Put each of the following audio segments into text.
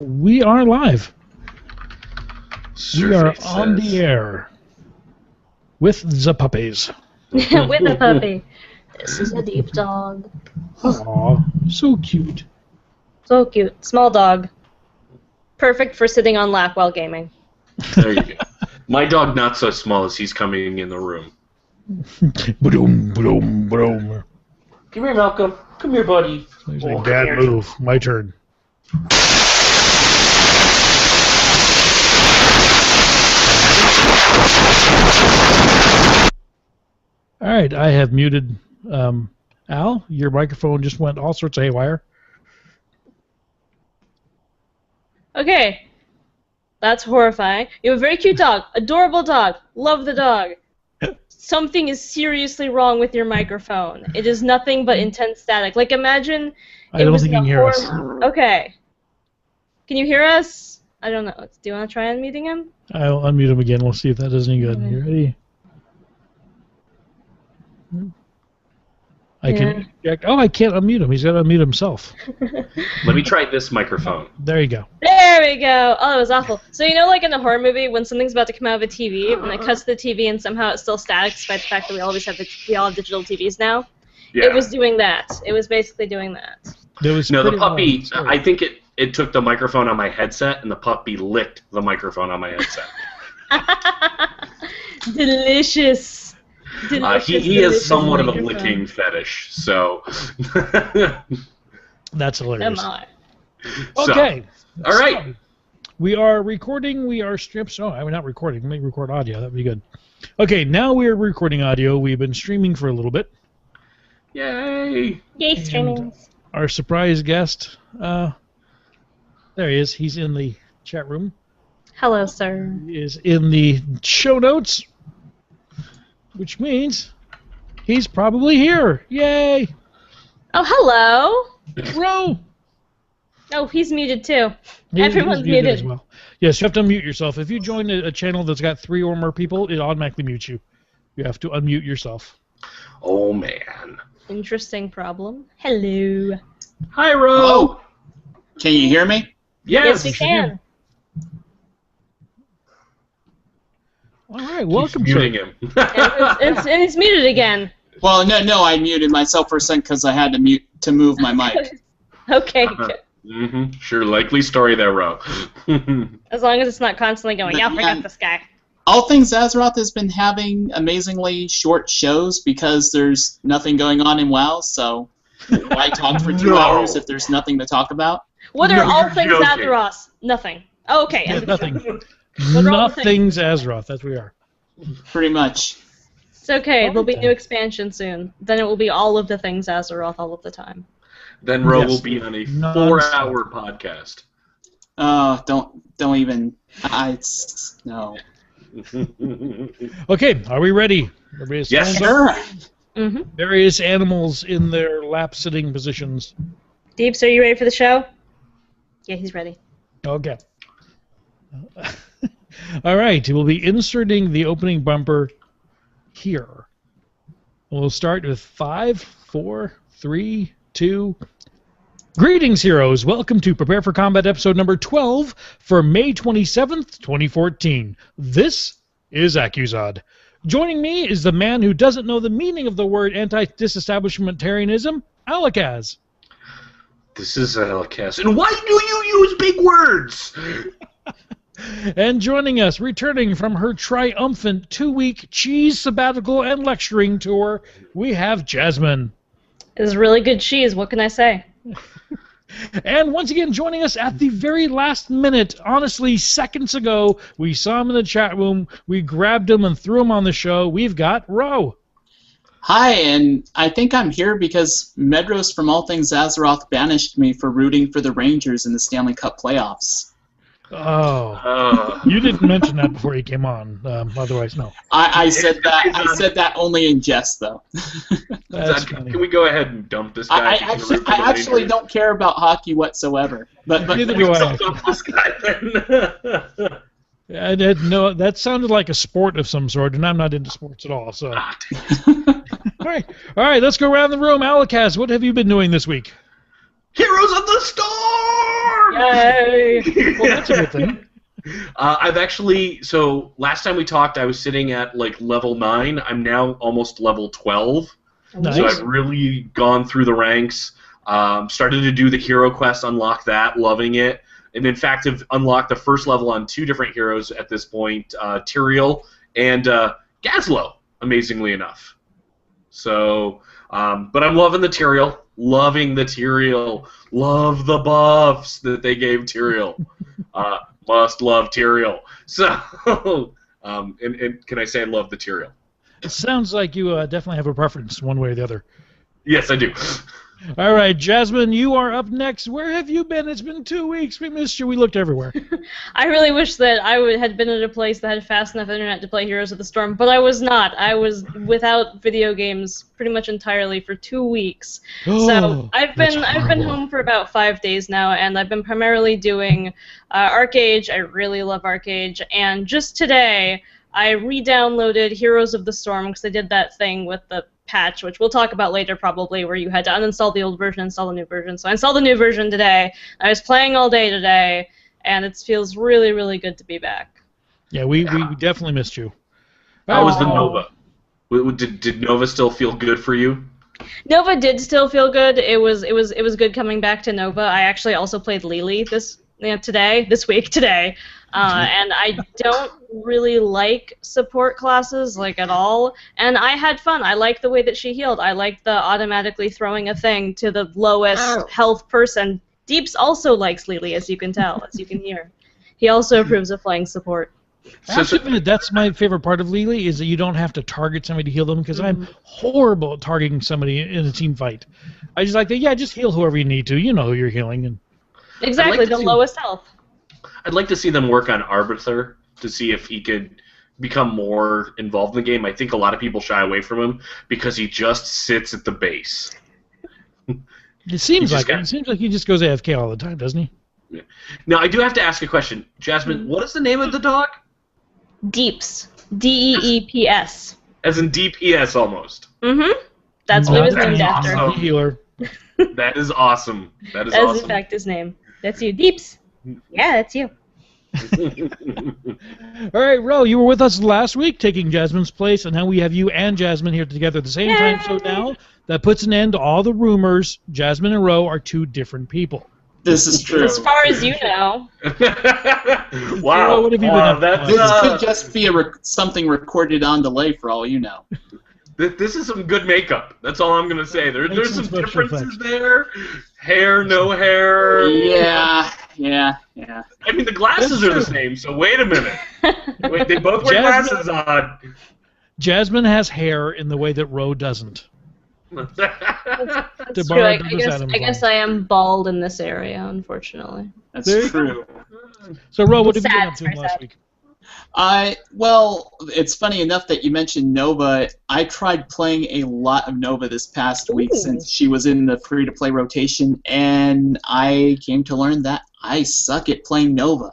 We are live. We are Survey on says. the air with the puppies. With a puppy. This is a deep dog. Aw, so cute. So cute. Small dog. Perfect for sitting on lap while gaming. There you go. My dog not so small as he's coming in the room. Boom, boom, boom. Come here, Malcolm. Come here, buddy. He's like, Dad, move. My turn. All right, I have muted Al. Your microphone just went all sorts of haywire. Okay. That's horrifying. You have a very cute dog. Adorable dog. Love the dog. Something is seriously wrong with your microphone. It is nothing but intense static. Like, imagine... I don't think you can hear us. Okay. Can you hear us? I don't know. Do you want to try unmuting him? I'll unmute him again. We'll see if that does any good. You ready? I can check. Oh, I can't unmute him. He's got to unmute himself. Let me try this microphone. There you go. There we go. Oh, that was awful. So you know, like in a horror movie, when something's about to come out of a TV, and it cuts to the TV, and somehow it's still static, despite the fact that we all have digital TVs now. Yeah. It was doing that. It was basically doing that. There was No, the pretty puppy. loud. Sorry. I think it took the microphone on my headset, and the puppy licked the microphone on my headset. Delicious. Delicious. He has delicious somewhat of a microphone. licking fetish, so. That's hilarious. Come on. So, Okay. all right. So, we are recording. We are strips. Oh, we're not recording. Let me record audio. That'd be good. Okay, now we are recording audio. We've been streaming for a little bit. Yay! Yay, streaming. Our surprise guest, there he is. He's in the chat room. Hello, sir. He is in the show notes, which means he's probably here. Yay! Oh, hello. Bro! Oh, he's muted too. He's Everyone's muted muted. as well. Yes, you have to unmute yourself. If you join a channel that's got 3 or more people, it automatically mutes you. You have to unmute yourself. Oh man. Interesting problem. Hello. Hi, Ro. Hello. Can you hear me? Yes, we Yes. can. All right, welcome, Keeps sir. muting him. And it's muted again. Well, no, I muted myself for a second because I had to move my mic. Okay, Uh-huh. good. Mm-hmm. Sure, likely story there, Ro. As long as it's not constantly going, yeah, forget Yeah. this guy. All Things Azeroth has been having amazingly short shows because there's nothing going on in WoW, so why talk for 2 No. hours if there's nothing to talk about? What are No, all you're things joking. Azeroth? Nothing. Oh, okay. Yeah, end of nothing. show. What are all the Nothing's Azeroth. That's what we are. Pretty much. It's okay. There'll be Okay. new expansion soon. Then it will be all of the things Azeroth all of the time. Then Ro Yes. will be on a Non-stop. 4-hour podcast. Don't even. No. Okay, are we ready? Everybody's Yes, phones up? Sure. Mm-hmm. Various animals in their lap-sitting positions. Deeps, are you ready for the show? Yeah, he's ready. Okay. All right, we'll be inserting the opening bumper here. We'll start with 5, 4, 3, 2. Greetings, heroes. Welcome to Prepare for Combat episode number 12 for May 27th, 2014. This is Accusod. Joining me is the man who doesn't know the meaning of the word anti-disestablishmentarianism, Alakaz. This is Alakaz. And why do you use big words? And joining us, returning from her triumphant 2-week cheese sabbatical and lecturing tour, we have Jasmine. It's really good cheese. What can I say? And once again, joining us at the very last minute, honestly, seconds ago, we saw him in the chat room, we grabbed him and threw him on the show. We've got Ro. Hi, and I think I'm here because Medros from All Things Azeroth banished me for rooting for the Rangers in the Stanley Cup playoffs. Oh, you didn't mention that before you came on. Otherwise, no. I said that. I said that only in jest, though. That's funny. Can we go ahead and dump this guy? I actually don't care about hockey whatsoever. But Neither do I. Dump this guy then. I didn't know. That sounded like a sport of some sort, and I'm not into sports at all. So, Ah, damn. all right, let's go around the room. Alakaz, what have you been doing this week? Heroes of the Storm! Yay! Well, that's a good thing. I've actually, so last time we talked, I was sitting at like level 9. I'm now almost level 12. Nice. So I've really gone through the ranks. Started to do the hero quest, unlock that, loving it. And in fact, have unlocked the first level on 2 different heroes at this point, Tyrael and Gazlowe, amazingly enough. So, but I'm loving the Tyrael. Loving the Tyrael. Love the buffs that they gave Tyrael. Must love Tyrael. So, and can I say I love the Tyrael? It sounds like you definitely have a preference one way or the other. Yes, I do. All right, Jasmine, you are up next. Where have you been? It's been 2 weeks. We missed you. We looked everywhere. I really wish that had been at a place that had fast enough internet to play Heroes of the Storm, but I was not. I was without video games pretty much entirely for 2 weeks. So I've been home for about 5 days now, and I've been primarily doing ArcAge. I really love ArcAge, and just today I re-downloaded Heroes of the Storm because I did that thing with the patch, which we'll talk about later probably, where you had to uninstall the old version and install the new version. So I installed the new version today. I was playing all day today, and it feels really, really good to be back. Yeah, we definitely missed you. How was the Nova? Did Nova still feel good for you? Nova did still feel good. It was good coming back to Nova. I actually also played Lily this week today. And I don't really like support classes, like, at all. And I had fun. I liked the way that she healed. I liked the automatically throwing a thing to the lowest health person. Deeps also likes Lily, as you can tell, as you can hear. He also approves of playing support. Actually, that's my favorite part of Lily, is that you don't have to target somebody to heal them, because I'm horrible at targeting somebody in a team fight. I just like, just heal whoever you need to. You know who you're healing. And exactly, the lowest health. I'd like to see them work on Arbiter to see if he could become more involved in the game. I think a lot of people shy away from him because he just sits at the base. It seems like he just goes AFK all the time, doesn't he? Yeah. Now, I do have to ask a question. Jasmine, what is the name of the dog? Deeps. D-E-E-P-S. As in DPS, almost. Mm-hmm. That's what he was named after. Awesome. Healer. That is awesome. That is That awesome. is, in fact, his name. That's you. Deeps. Yeah, that's you. All right, Ro, you were with us last week taking Jasmine's place, and now we have you and Jasmine here together at the same time. So now that puts an end to all the rumors. Jasmine and Ro are 2 different people. This is true. As far as you know. Wow. Ro, what have you been up to? This could just be something recorded on delay for all you know. This is some good makeup. That's all I'm going to say. There's some special differences effects. there. Hair, no hair. Yeah. I mean, the glasses are the same, so wait a minute. Wait, they both wear glasses on. Jasmine has hair in the way that Ro doesn't. That's To true. borrow I Douglas Adams' guess line. I am bald in this area, unfortunately. That's There you true. So, Ro, what have you been Sad, up to very last sad. week? Well, it's funny enough that you mentioned Nova. I tried playing a lot of Nova this past week since she was in the free-to-play rotation, and I came to learn that I suck at playing Nova.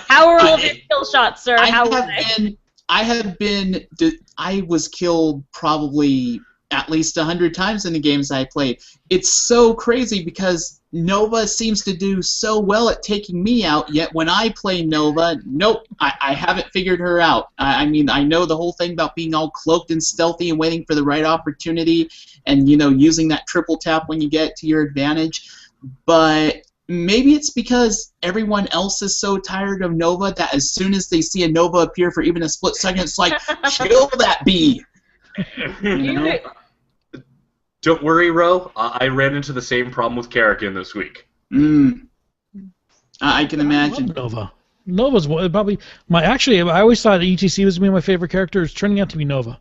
How are all of your kill shots, sir? How were they? I was killed probably at least 100 times in the games I played. It's so crazy because Nova seems to do so well at taking me out, yet when I play Nova, nope, I haven't figured her out. I mean, I know the whole thing about being all cloaked and stealthy and waiting for the right opportunity and, using that triple tap when you get to your advantage, but maybe it's because everyone else is so tired of Nova that as soon as they see a Nova appear for even a split second, it's like, kill that bee! Don't worry, Ro. I ran into the same problem with Karrakin this week. I can imagine. I love Nova. Nova's probably actually, I always thought ETC was going to be my favorite character. It's turning out to be Nova.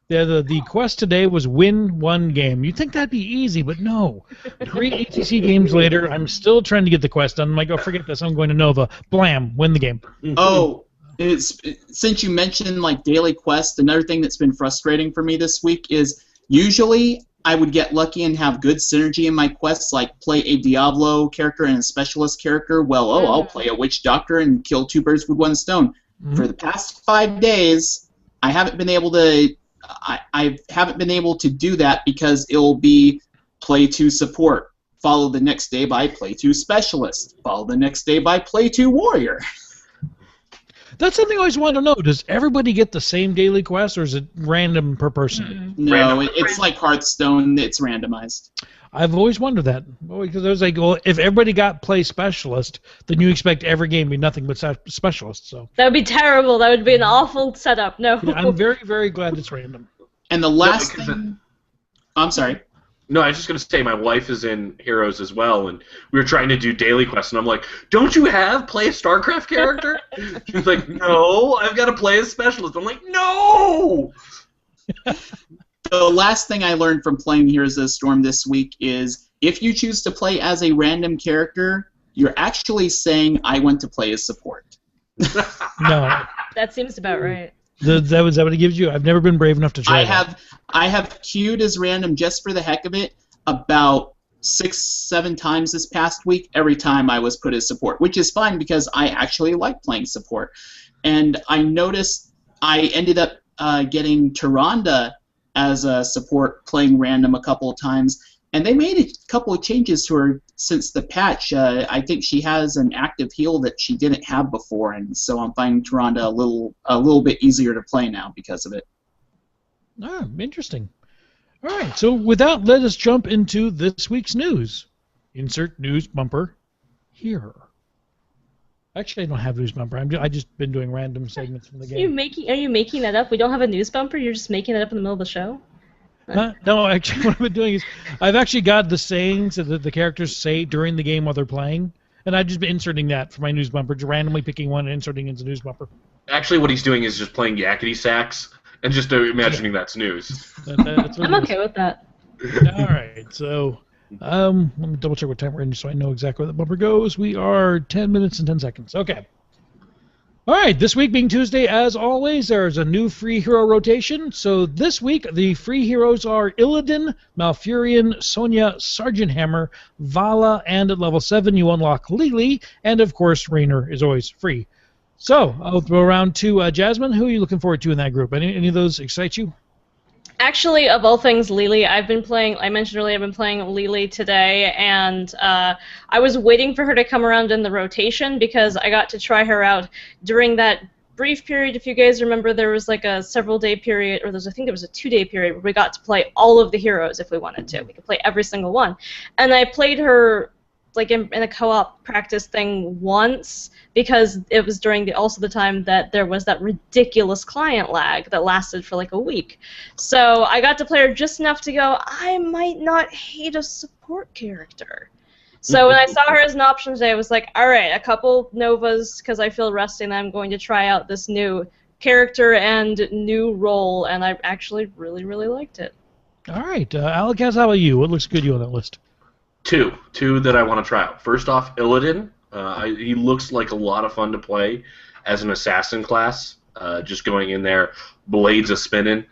The quest today was win one game. You'd think that'd be easy, but no. 3 ETC games later, I'm still trying to get the quest done. I'm like, oh, forget this. I'm going to Nova. Blam, win the game. Oh, since you mentioned like daily quests, another thing that's been frustrating for me this week is usually I would get lucky and have good synergy in my quests, like play a Diablo character and a specialist character. Well, I'll play a witch doctor and kill 2 birds with 1 stone. For the past 5 days, I haven't been able to. I haven't been able to do that because it'll be play 2 support, followed the next day by play 2 specialist, followed the next day by play 2 warrior. That's something I always wanted to know. Does everybody get the same daily quest, or is it random per person? No, it's like Hearthstone. It's randomized. I've always wondered that. Because I was like, well, if everybody got play specialist, then you expect every game to be nothing but specialist. So That would be terrible. That would be an awful setup. No. yeah, I'm very, very glad it's random. And the last thing... I'm sorry. No, I was just going to say my wife is in Heroes as well, and we were trying to do daily quests, and I'm like, don't you play a StarCraft character? She's like, no, I've got to play a specialist. I'm like, no! The last thing I learned from playing Heroes of the Storm this week is if you choose to play as a random character, you're actually saying, I want to play as support. No. That seems about right. Is that what it gives you? I've never been brave enough to try I have queued as random just for the heck of it about 6-7 times this past week. Every time I was put as support, which is fine because I actually like playing support. And I noticed I ended up getting Tyrande as a support playing random a couple of times. And they made a couple of changes to her since the patch. I think she has an active heal that she didn't have before, and so I'm finding Tyrande a little bit easier to play now because of it. Ah, interesting. All right, so with that, let us jump into this week's news. Insert news bumper here. Actually, I don't have news bumper. I just been doing random segments from the game. Are you making that up? We don't have a news bumper? You're just making it up in the middle of the show? No, actually, what I've been doing is I've actually got the sayings that the characters say during the game while they're playing, and I've just been inserting that for my news bumper, just randomly picking one and inserting into the news bumper. Actually, what he's doing is just playing yakety sax and just imagining that's news. That's what I'm okay with that. All right, so let me double check what time we're in so I know exactly where the bumper goes. We are 10 minutes and 10 seconds. Okay. All right, this week being Tuesday, as always, there's a new free hero rotation. So this week, the free heroes are Illidan, Malfurion, Sonya, Sergeant Hammer, Vala, and at level 7 you unlock Lily, and of course, Raynor is always free. So I'll throw around to Jasmine. Who are you looking forward to in that group? Any of those excite you? Actually, of all things, Lily, I mentioned earlier, I've been playing Lily today, and I was waiting for her to come around in the rotation because I got to try her out during that brief period. If you guys remember, there was like a several-day period, or I think there was a 2-day period where we got to play all of the heroes if we wanted to. We could play every single one. And I played her like in a co-op practice thing once because it was during also the time that there was that ridiculous client lag that lasted for like a week. So I got to play her just enough to go, I might not hate a support character. So when I saw her as an option today, I was like, all right, a couple Novas because I feel resting. I'm going to try out this new character and new role, and I actually really, really liked it. All right, Alakaz, how about you? What looks good to you on that list? Two that I want to try out. First off, Illidan. He looks like a lot of fun to play as an assassin class. Just going in there, blades a spinning.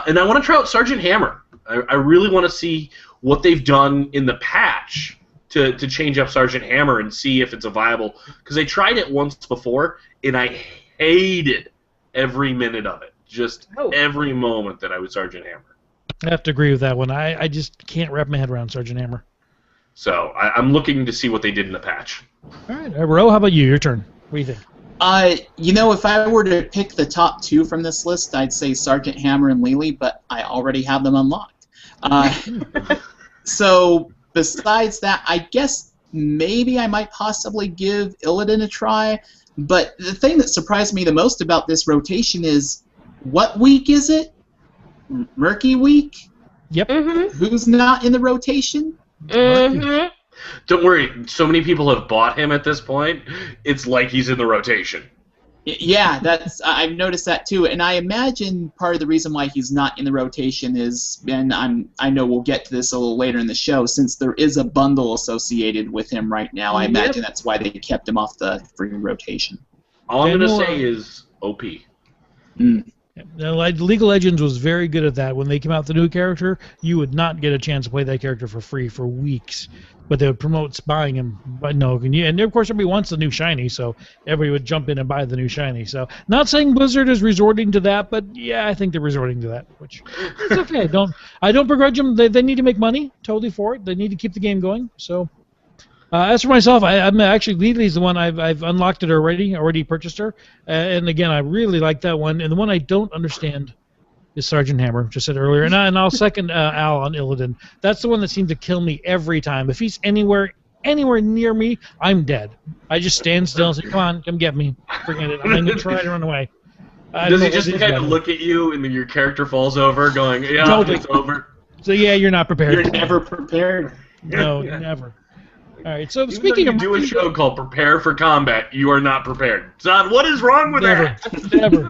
And I want to try out Sergeant Hammer. I really want to see what they've done in the patch to change up Sergeant Hammer and see if it's a viable. Because they tried it once before, and I hated every minute of it. Just every moment that I was Sergeant Hammer. I have to agree with that one. I just can't wrap my head around Sergeant Hammer. So I'm looking to see what they did in the patch. All right, Ro, how about you? Your turn. What do you think? If I were to pick the top 2 from this list, I'd say Sergeant Hammer and Lily, but I already have them unlocked. So besides that, I guess maybe I might possibly give Illidan a try. But the thing that surprised me the most about this rotation is, what week is it? Murky week? Yep. Mm-hmm. Who's not in the rotation? Mm-hmm. Don't worry, so many people have bought him at this point, it's like he's in the rotation. Yeah, I've noticed that too, and I imagine part of the reason why he's not in the rotation is, and I know we'll get to this a little later in the show, since there is a bundle associated with him right now, I imagine that's why they kept him off the free rotation. All I'm going to say is OP. And Now, League of Legends was very good at that. When they came out with the new character, you would not get a chance to play that character for free for weeks. But they would promote buying him. But no, and of course everybody wants the new shiny, so everybody would jump in and buy the new shiny. So not saying Blizzard is resorting to that, but yeah, I think they're resorting to that, which is okay. I don't begrudge them. They need to make money. Totally for it. They need to keep the game going. So. As for myself, I'm actually Leely's the one I've unlocked it already purchased her, and again I really like that one. And the one I don't understand is Sergeant Hammer, just said earlier, and I'll second Al on Illidan. That's the one that seems to kill me every time. If he's anywhere near me, I'm dead. I just stand still and say, "Come on, come get me." Forget it. I'm gonna try to run away. Does he just kind of look at you and then your character falls over, going, "Yeah, totally. It's over." So yeah, you're not prepared. You're never prepared. No, never. All right, so Even speaking though you do a show called Prepare for Combat, you are not prepared. Son, what is wrong with that? Never.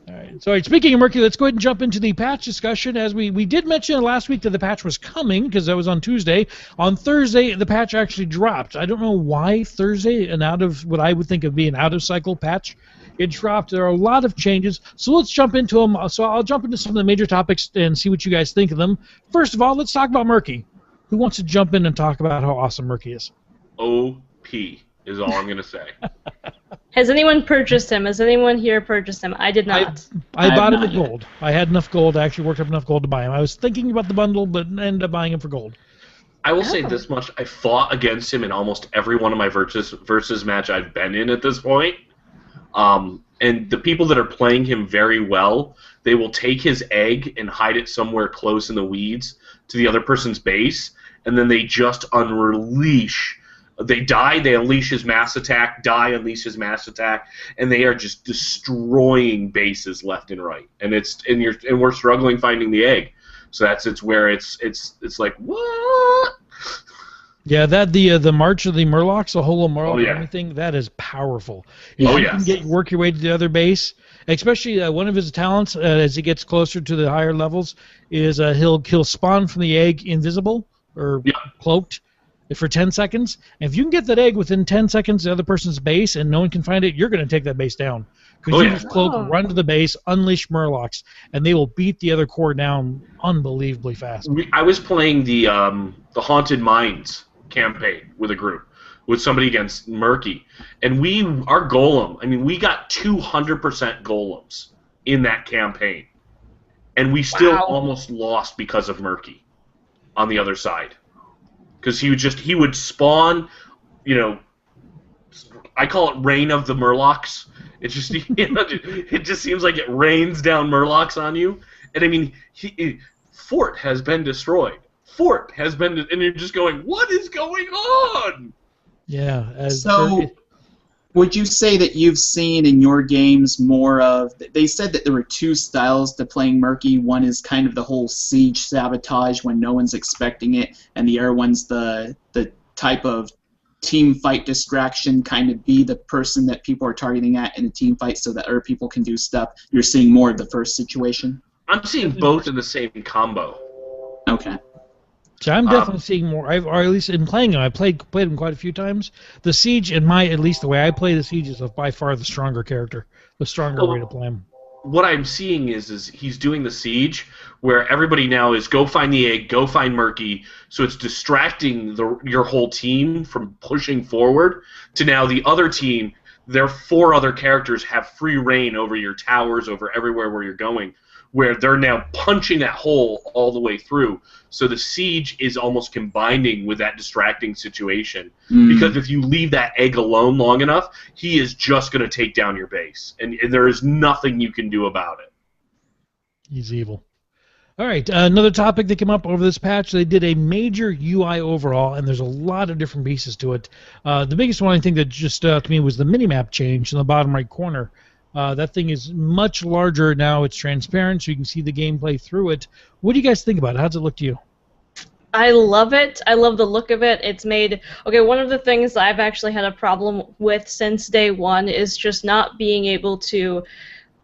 All right, so speaking of Mercury, let's go ahead and jump into the patch discussion. As we did mention last week that the patch was coming, because that was on Tuesday. On Thursday, the patch actually dropped. I don't know why Thursday, and out of what I would think of being an out-of-cycle patch, it dropped. There are a lot of changes, so let's jump into them. So I'll jump into some of the major topics and see what you guys think of them. First of all, let's talk about Murky. Who wants to jump in and talk about how awesome Murky is? OP is all I'm going to say. Has anyone purchased him? Has anyone here purchased him? I did not. I bought him with gold. I had enough gold. I actually worked up enough gold to buy him. I was thinking about the bundle, but ended up buying him for gold. I will say this much. I fought against him in almost every one of my versus match I've been in at this point. And the people that are playing him very well, they will take his egg and hide it somewhere close in the weeds to the other person's base, and then they just unleash. They die, they unleash his mass attack, unleash his mass attack, and they are just destroying bases left and right. And we're struggling finding the egg. So it's where it's like, what? Yeah, that the March of the Murlocs, the Holo Murloc, everything, that is powerful. If you can work your way to the other base, especially one of his talents as he gets closer to the higher levels is he'll spawn from the egg invisible or cloaked for 10 seconds. And if you can get that egg within 10 seconds of the other person's base and no one can find it, you're going to take that base down. Because you just cloak, run to the base, unleash Murlocs, and they will beat the other core down unbelievably fast. I was playing the Haunted Mines campaign with a group, with somebody against Murky, and our golem, I mean, we got 200% golems in that campaign, and we still almost lost because of Murky on the other side, because he would spawn, I call it Rain of the Murlocs. It's just it just seems like it rains down Murlocs on you, and I mean, Fort has been destroyed. Fort has been, and you're just going, what is going on? Yeah. So, would you say that you've seen in your games more of? They said that there were two styles to playing Murky. One is kind of the whole siege sabotage when no one's expecting it, and the other one's the type of team fight distraction, kind of be the person that people are targeting at in a team fight so that other people can do stuff. You're seeing more of the first situation? I'm seeing both in the same combo. Okay. So I'm definitely seeing more, or at least in playing him, I played him quite a few times. The Siege, at least the way I play the Siege, is by far the stronger character, the stronger way to play him. What I'm seeing is he's doing the Siege, where everybody now is go find the egg, go find Murky, so it's distracting your whole team from pushing forward, to now the other team, their 4 other characters have free reign over your towers, over everywhere where you're going, where they're now punching that hole all the way through. So the Siege is almost combining with that distracting situation. Because if you leave that egg alone long enough, he is just going to take down your base. And there is nothing you can do about it. He's evil. All right, another topic that came up over this patch, they did a major UI overhaul, and there's a lot of different pieces to it. The biggest one I think that just stood out to me was the minimap change in the bottom right corner. That thing is much larger now. It's transparent, so you can see the gameplay through it. What do you guys think about it? How does it look to you? I love it. I love the look of it. It's made... Okay, one of the things I've actually had a problem with since day one is just not being able to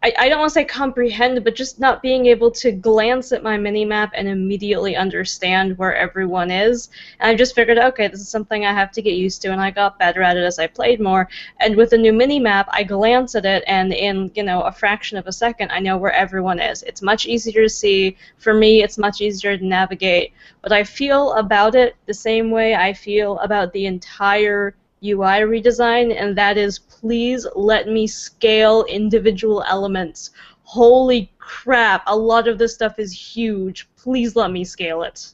I don't want to say comprehend, but just not being able to glance at my minimap and immediately understand where everyone is. And I just figured, okay, this is something I have to get used to, and I got better at it as I played more. And with the new minimap, I glance at it, and in a fraction of a second, I know where everyone is. It's much easier to see. For me, it's much easier to navigate. But I feel about it the same way I feel about the entire UI redesign, and that is, please let me scale individual elements. Holy crap, a lot of this stuff is huge. Please let me scale it.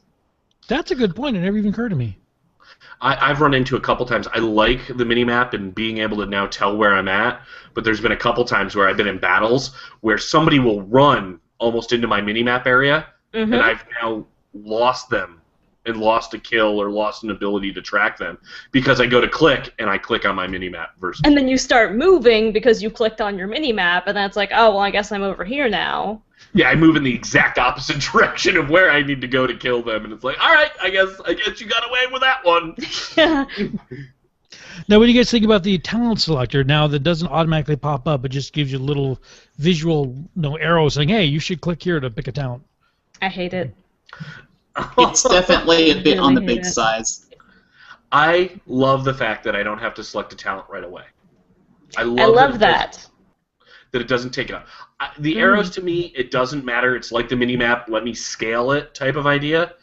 That's a good point. It never even occurred to me. I've run into a couple times. I like the minimap and being able to now tell where I'm at, but there's been a couple times where I've been in battles where somebody will run almost into my minimap area, and I've now lost them and lost a kill or lost an ability to track them because I go to click and I click on my minimap versus. And then you start moving because you clicked on your minimap, and then it's like, oh, well, I guess I'm over here now. Yeah, I move in the exact opposite direction of where I need to go to kill them, and it's like, all right, I guess you got away with that one. Now, what do you guys think about the talent selector now that doesn't automatically pop up? It just gives you a little visual arrow saying, hey, you should click here to pick a talent. I hate it. It's definitely a bit on the big size. I love the fact that I don't have to select a talent right away. I love that. That it doesn't take it up. The arrows, to me, it doesn't matter. It's like the minimap, let me scale it type of idea.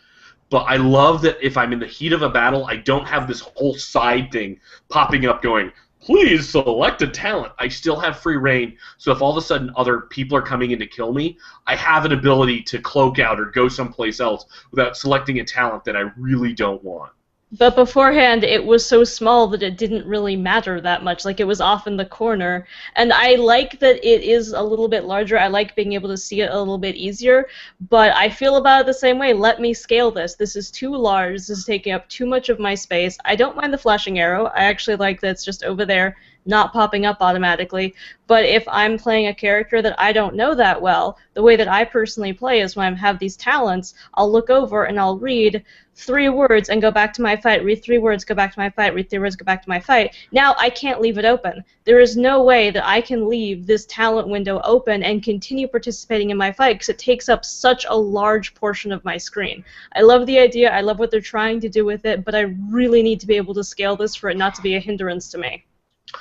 But I love that if I'm in the heat of a battle, I don't have this whole side thing popping up going, please select a talent. I still have free reign, so if all of a sudden other people are coming in to kill me, I have an ability to cloak out or go someplace else without selecting a talent that I really don't want. But beforehand, it was so small that it didn't really matter that much. Like, it was off in the corner. And I like that it is a little bit larger. I like being able to see it a little bit easier. But I feel about it the same way. Let me scale this. This is too large. This is taking up too much of my space. I don't mind the flashing arrow. I actually like that it's just over there, not popping up automatically. But if I'm playing a character that I don't know that well, the way that I personally play is when I have these talents, I'll look over and I'll read 3 words and go back to my fight, read 3 words, go back to my fight, read 3 words, go back to my fight. Now I can't leave it open. There is no way that I can leave this talent window open and continue participating in my fight because it takes up such a large portion of my screen. I love the idea, I love what they're trying to do with it, but I really need to be able to scale this for it not to be a hindrance to me.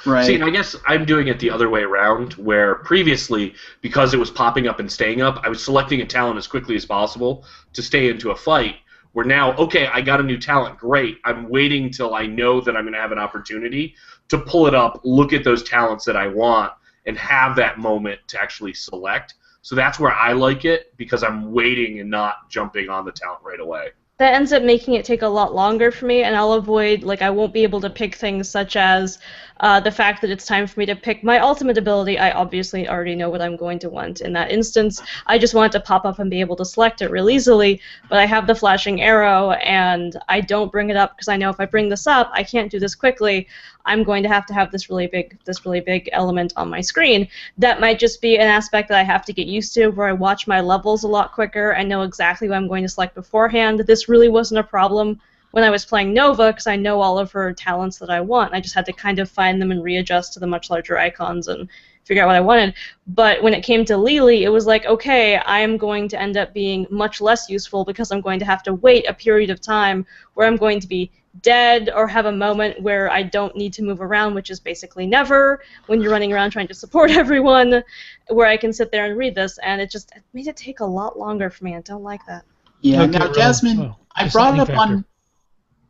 Right. See, I guess I'm doing it the other way around, where previously, because it was popping up and staying up, I was selecting a talent as quickly as possible to stay into a fight, where now, okay, I got a new talent, great. I'm waiting till I know that I'm going to have an opportunity to pull it up, look at those talents that I want, and have that moment to actually select. So that's where I like it, because I'm waiting and not jumping on the talent right away. That ends up making it take a lot longer for me, and I'll avoid, like, I won't be able to pick things such as the fact that it's time for me to pick my ultimate ability. I obviously already know what I'm going to want in that instance. I just want it to pop up and be able to select it real easily, but I have the flashing arrow, and I don't bring it up because I know if I bring this up, I can't do this quickly. I'm going to have this really big element on my screen. That might just be an aspect that I have to get used to, where I watch my levels a lot quicker and know exactly what I'm going to select beforehand. This really wasn't a problem when I was playing Nova, because I know all of her talents that I want. I just had to kind of find them and readjust to the much larger icons and figure out what I wanted. But when it came to Lily, it was like, okay, I am going to end up being much less useful because I'm going to have to wait a period of time where I'm going to be dead or have a moment where I don't need to move around, which is basically never when you're running around trying to support everyone, where I can sit there and read this, and it made it take a lot longer for me. I don't like that. Yeah, Okay, now, Jasmine, I brought it up on...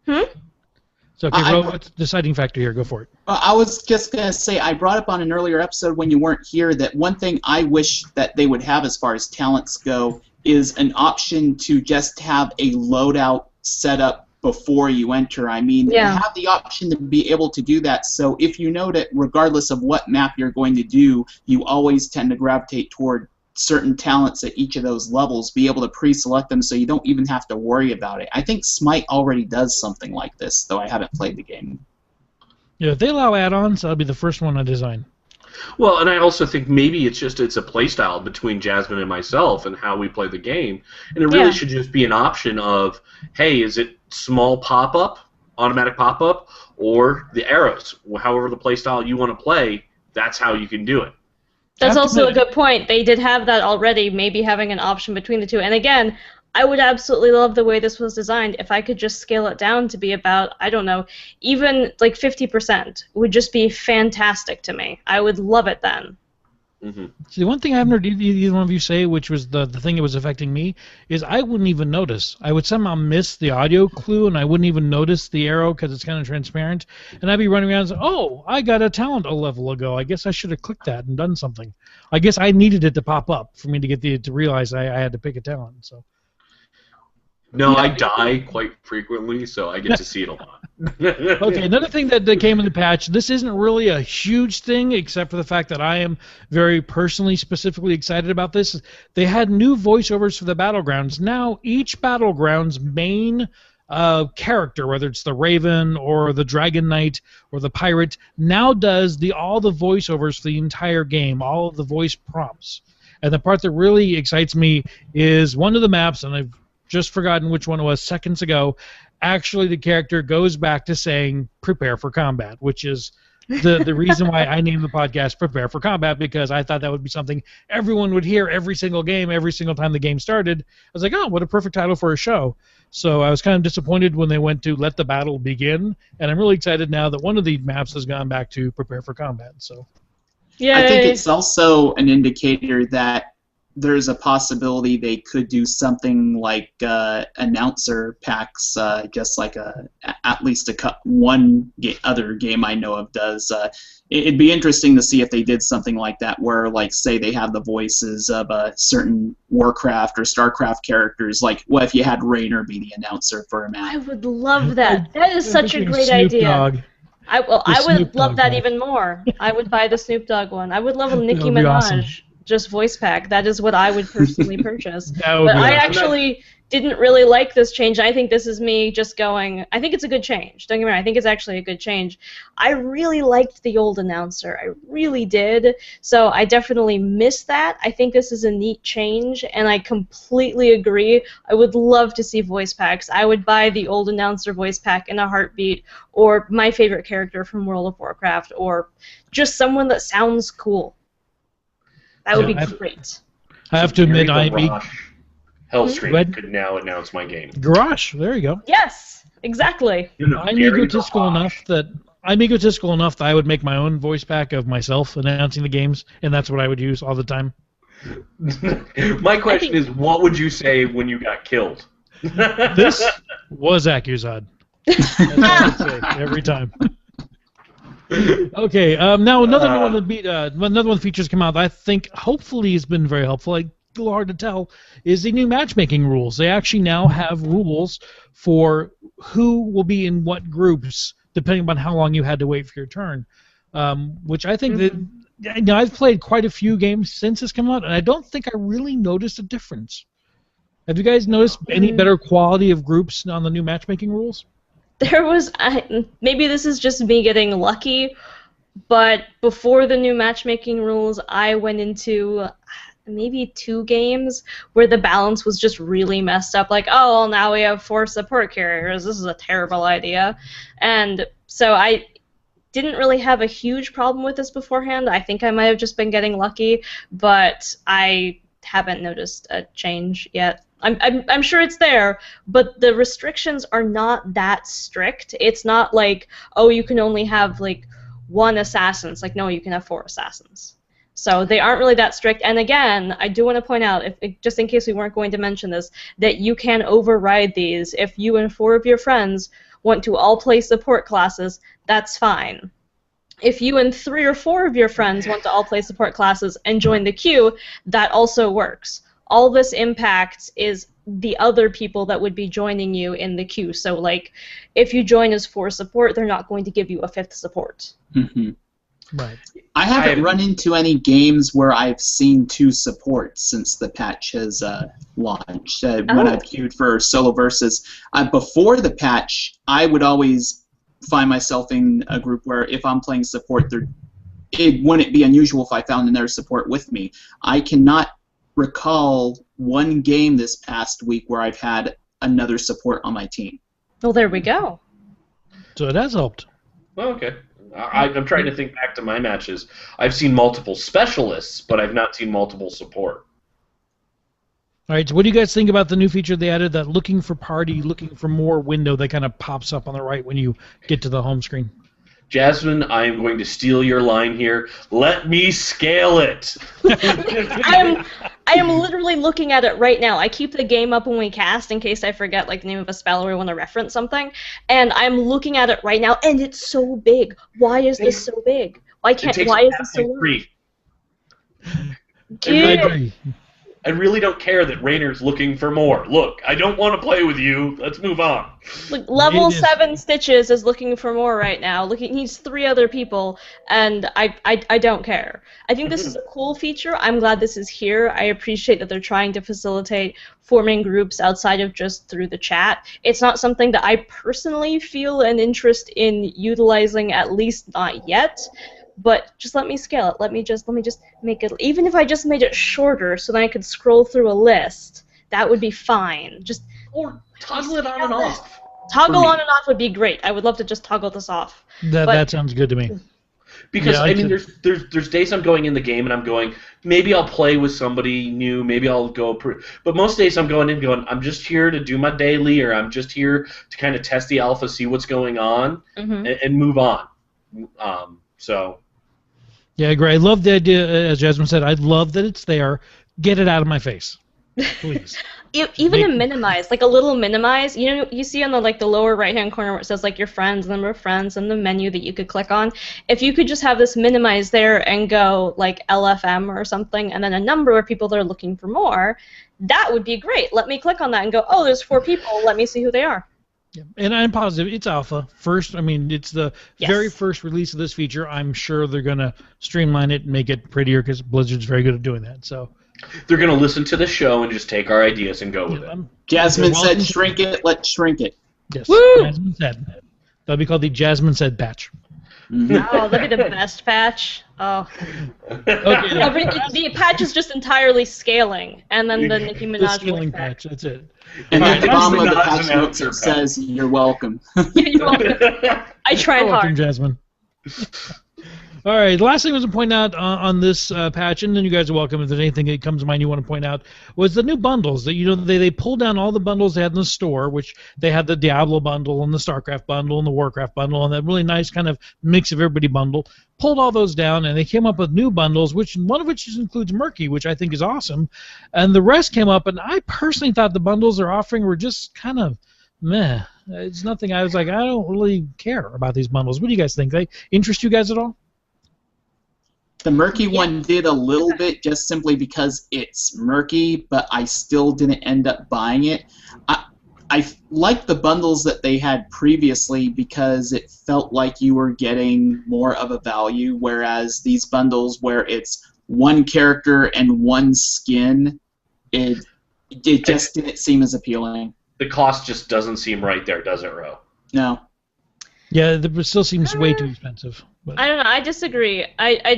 So, okay, Ro, what's the deciding factor here? Go for it. I was just going to say, I brought up on an earlier episode when you weren't here that one thing I wish that they would have as far as talents go is an option to just have a loadout set up before you enter. I mean, you have the option to be able to do that, so if you know that regardless of what map you're going to do, you always tend to gravitate toward certain talents at each of those levels, be able to pre-select them so you don't even have to worry about it. I think Smite already does something like this, though I haven't played the game. Yeah, if they allow add-ons, that'll be the first one I design. Well, and I also think maybe it's a playstyle between Jasmine and myself and how we play the game, and it really should just be an option of, hey, is it small pop-up, automatic pop-up, or the arrows? However the playstyle you want to play, that's how you can do it. That's After also a that- good point. They did have that already, maybe having an option between the two. And again, I would absolutely love the way this was designed. If I could just scale it down to be about, I don't know, even like 50% would just be fantastic to me. I would love it then. Mm-hmm. See, one thing I haven't heard either one of you say, which was the thing that was affecting me, is I wouldn't even notice. I would somehow miss the audio clue, and I wouldn't even notice the arrow because it's kind of transparent. And I'd be running around and say, oh, I got a talent a level ago. I guess I should have clicked that and done something. I guess I needed it to pop up for me to get to realize I had to pick a talent. So. No, I die quite frequently, so I get to see it a lot. Okay, another thing that came in the patch, this isn't really a huge thing, except for the fact that I am very personally, specifically excited about this. They had new voiceovers for the Battlegrounds. Now, each Battlegrounds main character, whether it's the Raven or the Dragon Knight or the Pirate, now does all the voiceovers for the entire game, all of the voice prompts. And the part that really excites me is one of the maps, and I've just forgotten which one it was seconds ago, actually the character goes back to saying prepare for combat, which is the reason why I named the podcast Prepare for Combat, because I thought that would be something everyone would hear every single game, every single time the game started. I was like, oh, what a perfect title for a show. So I was kind of disappointed when they went to Let the Battle Begin, and I'm really excited now that one of the maps has gone back to Prepare for Combat. So, Yay. I think it's also an indicator that there's a possibility they could do something like announcer packs, just like at least one other game I know of does. It'd be interesting to see if they did something like that, where, like, say they have the voices of certain Warcraft or Starcraft characters. Like, what if you had Raynor be the announcer for a I map? would love that. That is such a Thinking great Snoop idea. Dogg. I The would Snoop love Dogg that pack. even more. I would buy the Snoop Dogg one. I would love a Nicki would be Minaj awesome. just voice pack. That is what I would personally purchase. That would But be I awesome. actually didn't really like this change. I think this is me just going, I think it's a good change. Don't get me wrong, I think it's actually a good change. I really liked the old announcer. I really did. So I definitely miss that. I think this is a neat change, and I completely agree. I would love to see voice packs. I would buy the old announcer voice pack in a heartbeat, or my favorite character from World of Warcraft, or just someone that sounds cool. That would Yeah, be great. I have to admit, Gary I'm Garage Hellstream Red- could now announce my game. Garage. There you go. Yes, exactly. I'm egotistical enough that I would make my own voice pack of myself announcing the games, and that's what I would use all the time. My question is, what would you say when you got killed? This was Accusod. That's what I would say every time. Okay, now another one of the features come out that I think hopefully has been very helpful. Like, a little hard to tell, is the new matchmaking rules. They actually now have rules for who will be in what groups, depending on how long you had to wait for your turn. Which I think that I've played quite a few games since this came out, and I don't think I really noticed a difference. Have you guys noticed any better quality of groups on the new matchmaking rules? There was, maybe this is just me getting lucky, but before the new matchmaking rules, I went into maybe 2 games where the balance was just really messed up. Like, oh, well, now we have 4 support carriers. This is a terrible idea. And so I didn't really have a huge problem with this beforehand. I think I might have just been getting lucky, but I haven't noticed a change yet. I'm sure it's there, but the restrictions are not that strict. It's not like, oh, you can only have like 1 assassin. It's like, no, you can have 4 assassins. So they aren't really that strict. And again, I do want to point out, just in case we weren't going to mention this, that you can override these. If you and 4 of your friends want to all play support classes, that's fine. If you and 3 or 4 of your friends want to all play support classes and join the queue, that also works. All this impacts is the other people that would be joining you in the queue. So, like, if you join as 4 support, they're not going to give you a 5th support. Mm-hmm. Right. I haven't run into any games where I've seen 2 supports since the patch has launched. When I've queued for solo versus, before the patch, I would always find myself in a group where if I'm playing support, it wouldn't be unusual if I found another support with me. I cannot recall one game this past week where I've had another support on my team. Well, there we go. So it has helped. Well, okay. I'm trying to think back to my matches. I've seen multiple specialists, but I've not seen multiple support. All right, so what do you guys think about the new feature they added, that looking for party, looking for more window that kind of pops up on the right when you get to the home screen? Jasmine, I am going to steal your line here. Let me scale it. I am literally looking at it right now. I keep the game up when we cast in case I forget like the name of a spell or we want to reference something. And I'm looking at it right now, and it's so big. Why is this so big? Why is this so large? I really don't care that Raynor's looking for more. Look, I don't want to play with you. Let's move on. Look, level 7 Stitches is looking for more right now. He needs 3 other people, and I don't care. I think this is a cool feature. I'm glad this is here. I appreciate that they're trying to facilitate forming groups outside of just through the chat. It's not something that I personally feel an interest in utilizing, at least not yet. But just let me scale it. Let me just make it. Even if I just made it shorter, so then I could scroll through a list, that would be fine. Or toggle it on and off. Toggle on and off would be great. I would love to just toggle this off. That sounds good to me. Because I mean, there's days I'm going in the game and I'm going, maybe I'll play with somebody new. Maybe I'll go. But most days I'm going in going, I'm just here to do my daily, or I'm just here to kind of test the alpha, see what's going on, and move on. So. Yeah, I agree. I love the idea, as Jasmine said. I love that it's there. Get it out of my face, please. Even a minimize, like a little minimize. You know, you see on the the lower right-hand corner where it says your friends, the number of friends, and the menu that you could click on. If you could just have this minimize there and go LFM or something, and then a number of people that are looking for more, that would be great. Let me click on that and go, oh, there's 4 people. Let me see who they are. Yeah. And I'm positive it's alpha first. I mean, it's the very first release of this feature. I'm sure they're going to streamline it and make it prettier because Blizzard's very good at doing that. So they're going to listen to the show and just take our ideas and go with it. Jasmine said, "Shrink it. Let's shrink it." Yes. Woo! Jasmine said. That'll be called the Jasmine said patch. Oh, that'd be the best patch. Oh. Okay. The patch is just entirely scaling, and then the Nicki Minaj. The scaling patch. That's it. And at the bottom of the patch notes it says, "You're welcome." You're welcome. I tried hard. Welcome, Jasmine. All right, the last thing I was to point out on this patch, and then you guys are welcome if there's anything that comes to mind you want to point out, was the new bundles. That they pulled down all the bundles they had in the store, which they had the Diablo bundle and the StarCraft bundle and the Warcraft bundle and that really nice kind of mix of everybody bundle. Pulled all those down, and they came up with new bundles, one of which includes Murky, which I think is awesome, and the rest came up, and I personally thought the bundles they're offering were just kind of meh. It's nothing. I was like, I don't really care about these bundles. What do you guys think? They interest you guys at all? The Murky one did a little bit just simply because it's Murky, but I still didn't end up buying it. I liked the bundles that they had previously because it felt like you were getting more of a value, whereas these bundles where it's one character and one skin, it just didn't seem as appealing. The cost just doesn't seem right there, does it, Ro? No. Yeah, it still seems way too expensive. But. I don't know. I disagree. I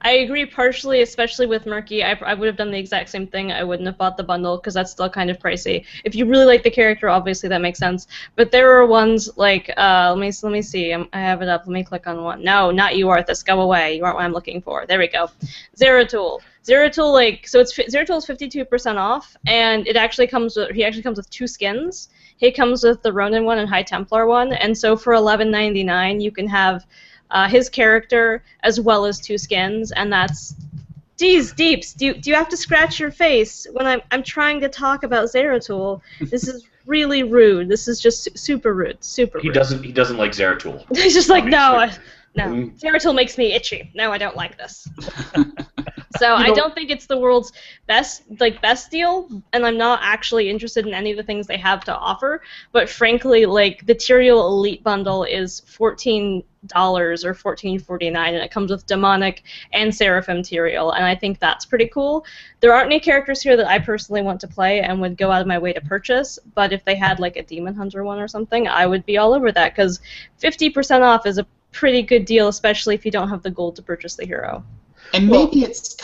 agree partially, especially with Murky. I would have done the exact same thing. I wouldn't have bought the bundle because that's still kind of pricey. If you really like the character, obviously that makes sense. But there are ones like let me see. I have it up. Let me click on one. No, not you, Arthas. Go away. You aren't what I'm looking for. There we go. Zeratul. Zeratul, Zeratul is 52% off, and he actually comes with 2 skins. He comes with the Ronin one and High Templar one, and so for $11.99 you can have his character as well as 2 skins, and that's. Geez, Deeps, do you have to scratch your face when I'm trying to talk about Zeratul? This is really rude. This is just super rude. Super rude. He doesn't like Zeratul. He's just like, no. Zeratul makes me itchy. No, I don't like this. So I don't think it's the world's best deal, and I'm not actually interested in any of the things they have to offer. But frankly, the Tyrael Elite bundle is $14 or $14.49, and it comes with Demonic and Seraphim Tyrael, and I think that's pretty cool. There aren't any characters here that I personally want to play and would go out of my way to purchase, but if they had a Demon Hunter one or something, I would be all over that, because 50% off is a pretty good deal, especially if you don't have the gold to purchase the hero. And maybe it's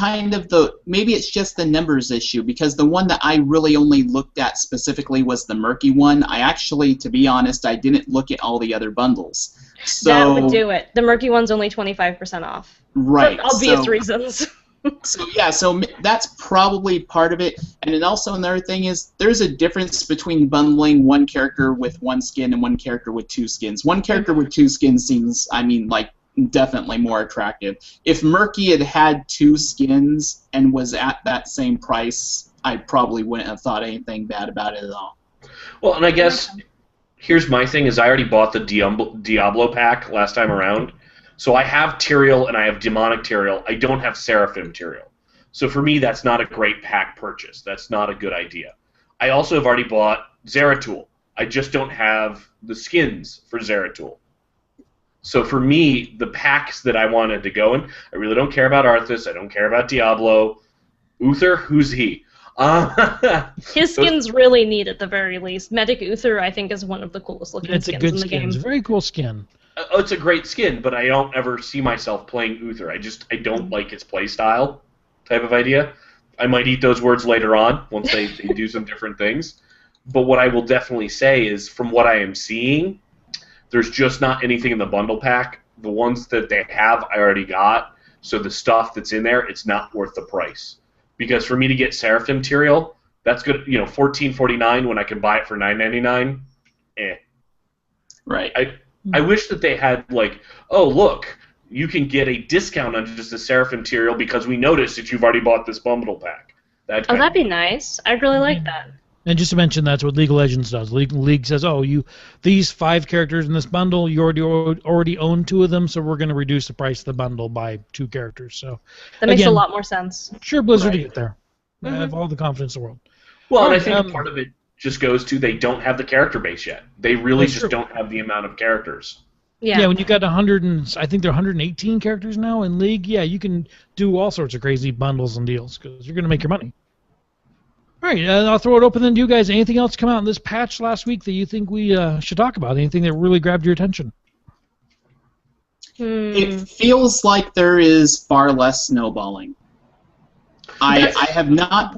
maybe it's just the numbers issue, because the one that I really only looked at specifically was the Murky one. I actually, to be honest, I didn't look at all the other bundles. So, that would do it. The murky one's only 25% off. Right. For obvious reasons. So that's probably part of it. And then also another thing is there's a difference between bundling one character with one skin and one character with two skins. One character with two skins seems, like, definitely more attractive. If Murky had had two skins and was at that same price, I probably wouldn't have thought anything bad about it at all. Well, and I guess here's my thing is I already bought the Diablo pack last time around. So I have Tyrael and I have Demonic Tyrael. I don't have Seraphim Tyrael. So for me, that's not a great pack purchase. That's not a good idea. I also have already bought Zeratul. I just don't have the skins for Zeratul. So for me, the packs that I wanted to go in, I really don't care about Arthas. I don't care about Diablo. Uther, who's he? His skin's really neat at the very least. Medic Uther, I think, is one of the coolest looking skins in the game. It's a good skin. It's a very cool skin. It's a great skin, but I don't ever see myself playing Uther. I don't like his play style type of idea. I might eat those words later on once they do some different things. But what I will definitely say is, from what I am seeing, there's just not anything in the bundle pack. The ones that they have, I already got. So the stuff that's in there, it's not worth the price. Because for me to get Seraphim Tyrael, that's good. $14.49 when I can buy it for $9.99. Right. I wish that they had, like, oh, look, you can get a discount on just the Seraphim Tyrael because we noticed that you've already bought this bundle pack. That'd be nice. I'd really like that. And just to mention, that's what League of Legends does. League says, oh, these 5 characters in this bundle, you already own 2 of them, so we're going to reduce the price of the bundle by 2 characters. So that makes a lot more sense. Sure, Blizzard to get there. I have all the confidence in the world. Well, and I think part of it just goes to they don't have the character base yet. They really just don't have the amount of characters. Yeah, when you got 100 and I think there are 118 characters now in League, yeah, you can do all sorts of crazy bundles and deals because you're going to make your money. All right, I'll throw it open then to you guys. Anything else come out in this patch last week that you think we should talk about? Anything that really grabbed your attention? It feels like there is far less snowballing. I have not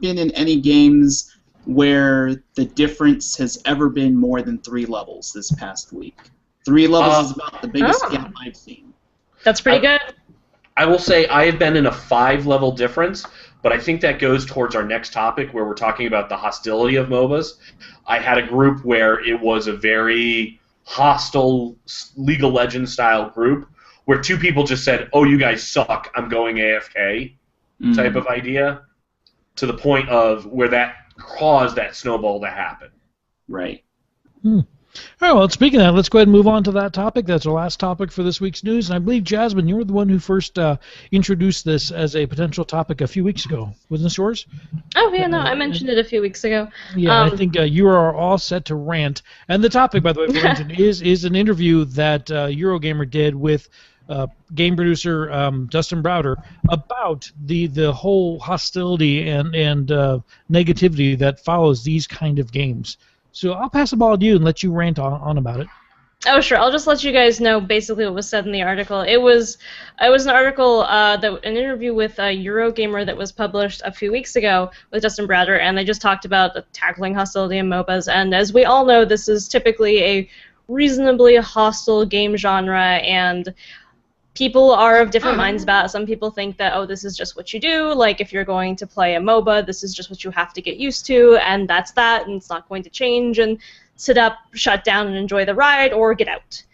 been in any games where the difference has ever been more than 3 levels this past week. 3 levels is about the biggest gap I've seen. That's pretty good. I will say I have been in a 5-level difference, but I think that goes towards our next topic where we're talking about the hostility of MOBAs. I had a group where it was a very hostile League of Legends style group where 2 people just said, oh, you guys suck, I'm going AFK type of idea, to the point of where that caused that snowball to happen. Right. All right, well, speaking of that, let's go ahead and move on to that topic. That's our last topic for this week's news. And I believe, Jasmine, you were the one who first introduced this as a potential topic a few weeks ago. Wasn't this yours? Oh, yeah, no, I mentioned it a few weeks ago. Yeah, I think you are all set to rant. And the topic, by the way, for ranting, is an interview that Eurogamer did with game producer Dustin Browder about the whole hostility and negativity that follows these kind of games. So I'll pass the ball to you and let you rant on about it. Oh, sure. I'll just let you guys know basically what was said in the article. It was an article, an interview with Eurogamer that was published a few weeks ago with Dustin Browder, and they just talked about tackling hostility in MOBAs. And as we all know, this is typically a reasonably hostile game genre, and people are of different minds about it. Some people think that, oh, this is just what you do. Like, if you're going to play a MOBA, this is just what you have to get used to, and that's that, and it's not going to change, and sit up, shut down, and enjoy the ride, or get out.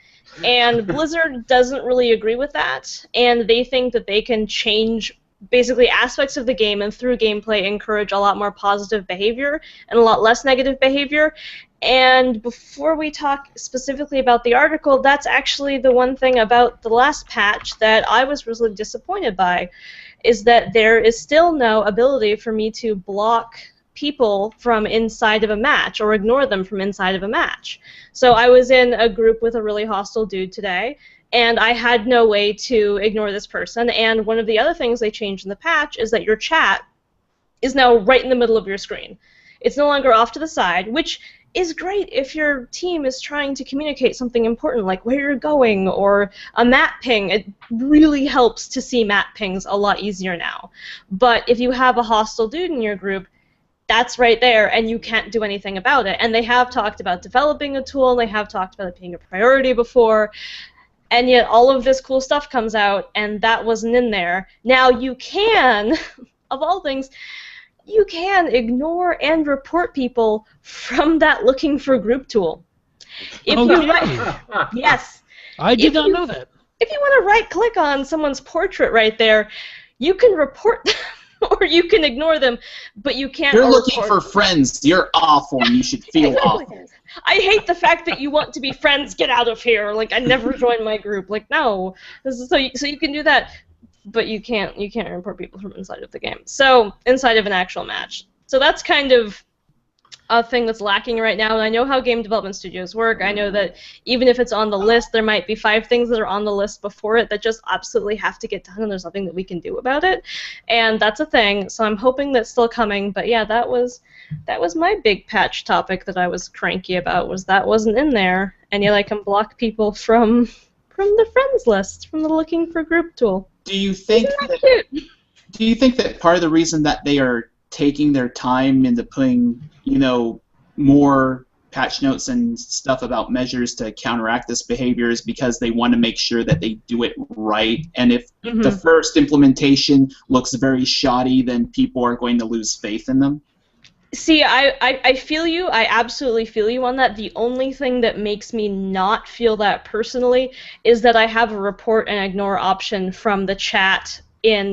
And Blizzard doesn't really agree with that, and they think that they can change basically aspects of the game and through gameplay encourage a lot more positive behavior and a lot less negative behavior. And before we talk specifically about the article, that's actually the one thing about the last patch that I was really disappointed by, is that there is still no ability for me to block people from inside of a match or ignore them from inside of a match. So I was in a group with a really hostile dude today, and I had no way to ignore this person. And one of the other things they changed in the patch is that your chat is now right in the middle of your screen. It's no longer off to the side, which is great if your team is trying to communicate something important, like where you're going or a map ping. It really helps to see map pings a lot easier now. But if you have a hostile dude in your group, that's right there, and you can't do anything about it. And they have talked about developing a tool, and they have talked about it being a priority before, and yet all of this cool stuff comes out, and that wasn't in there. Now you can, of all things, you can ignore and report people from that looking for group tool. If yes. I did not know that. If you want to right-click on someone's portrait right there, you can report them or you can ignore them, but you can't. You're looking for friends. You're awful. You should feel awful. I hate the fact that you want to be friends. Get out of here. Like, I never joined my group. Like, no. This is so you can do that, but you can't report people from inside of the game. So inside of an actual match. So that's kind of a thing that's lacking right now, and I know how game development studios work. I know that even if it's on the list, there might be 5 things that are on the list before it that just absolutely have to get done, and there's nothing that we can do about it. And that's a thing, so I'm hoping that's still coming. But yeah, that was my big patch topic that I was cranky about, was that wasn't in there, and yet I can block people from the friends list, from the looking for group tool. Do you think that part of the reason that they are taking their time into putting, more patch notes and stuff about measures to counteract this behavior is because they want to make sure that they do it right? And if the first implementation looks very shoddy, then people are going to lose faith in them? See, I feel you. I absolutely feel you on that. The only thing that makes me not feel that personally is that I have a report and ignore option from the chat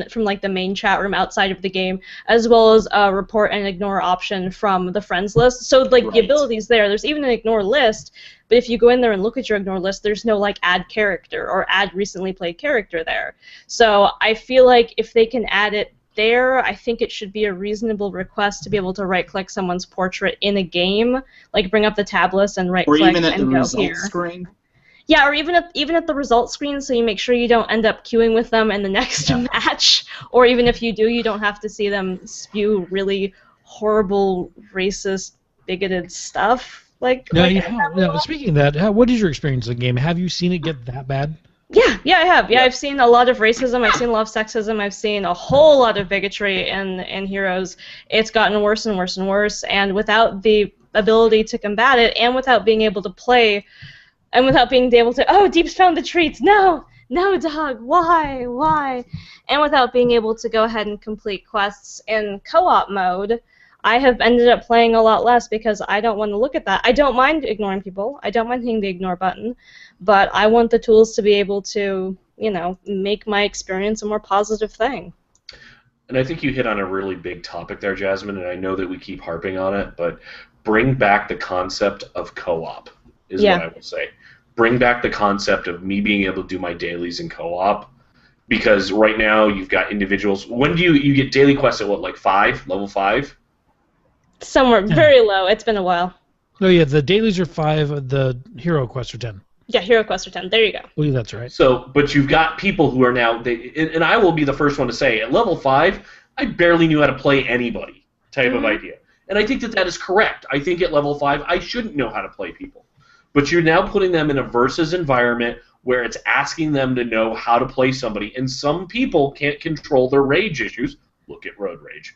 from like the main chat room outside of the game, as well as a report and ignore option from the friends list. So like the ability's there. There's even an ignore list, but if you go in there and look at your ignore list, there's no like add character or add recently played character there. So I feel like if they can add it there, I think it should be a reasonable request to be able to right-click someone's portrait in a game, like bring up the tab list and right-click and go here. Or even at the results screen. Yeah, or even at the results screen, so you make sure you don't end up queuing with them in the next match, or even if you do, you don't have to see them spew really horrible, racist, bigoted stuff. Now, speaking of that, what is your experience in the game? Have you seen it get that bad? Yeah, I have. Yeah, I've seen a lot of racism. I've seen a lot of sexism. I've seen a whole lot of bigotry in Heroes. It's gotten worse and worse and worse, and without the ability to combat it, and without being able to play. And without being able to, oh, Deep's found the treats. No, dog, why? And without being able to go ahead and complete quests in co-op mode, I have ended up playing a lot less because I don't want to look at that. I don't mind ignoring people. I don't mind hitting the ignore button, but I want the tools to be able to, make my experience a more positive thing. And I think you hit on a really big topic there, Jasmine, and I know that we keep harping on it, but bring back the concept of co-op is what I will say. Bring back the concept of me being able to do my dailies in co-op, because right now you've got individuals. When do you get daily quests at what, like 5, level 5? Somewhere very low. It's been a while. Oh yeah, the dailies are 5. The hero quests are 10. Yeah, hero quests are 10. There you go. Well, that's right. So, but you've got people who are now, and I will be the first one to say, at level 5, I barely knew how to play anybody type of idea. And I think that is correct. I think at level 5, I shouldn't know how to play people. But you're now putting them in a versus environment where it's asking them to know how to play somebody. And some people can't control their rage issues. Look at Road Rage.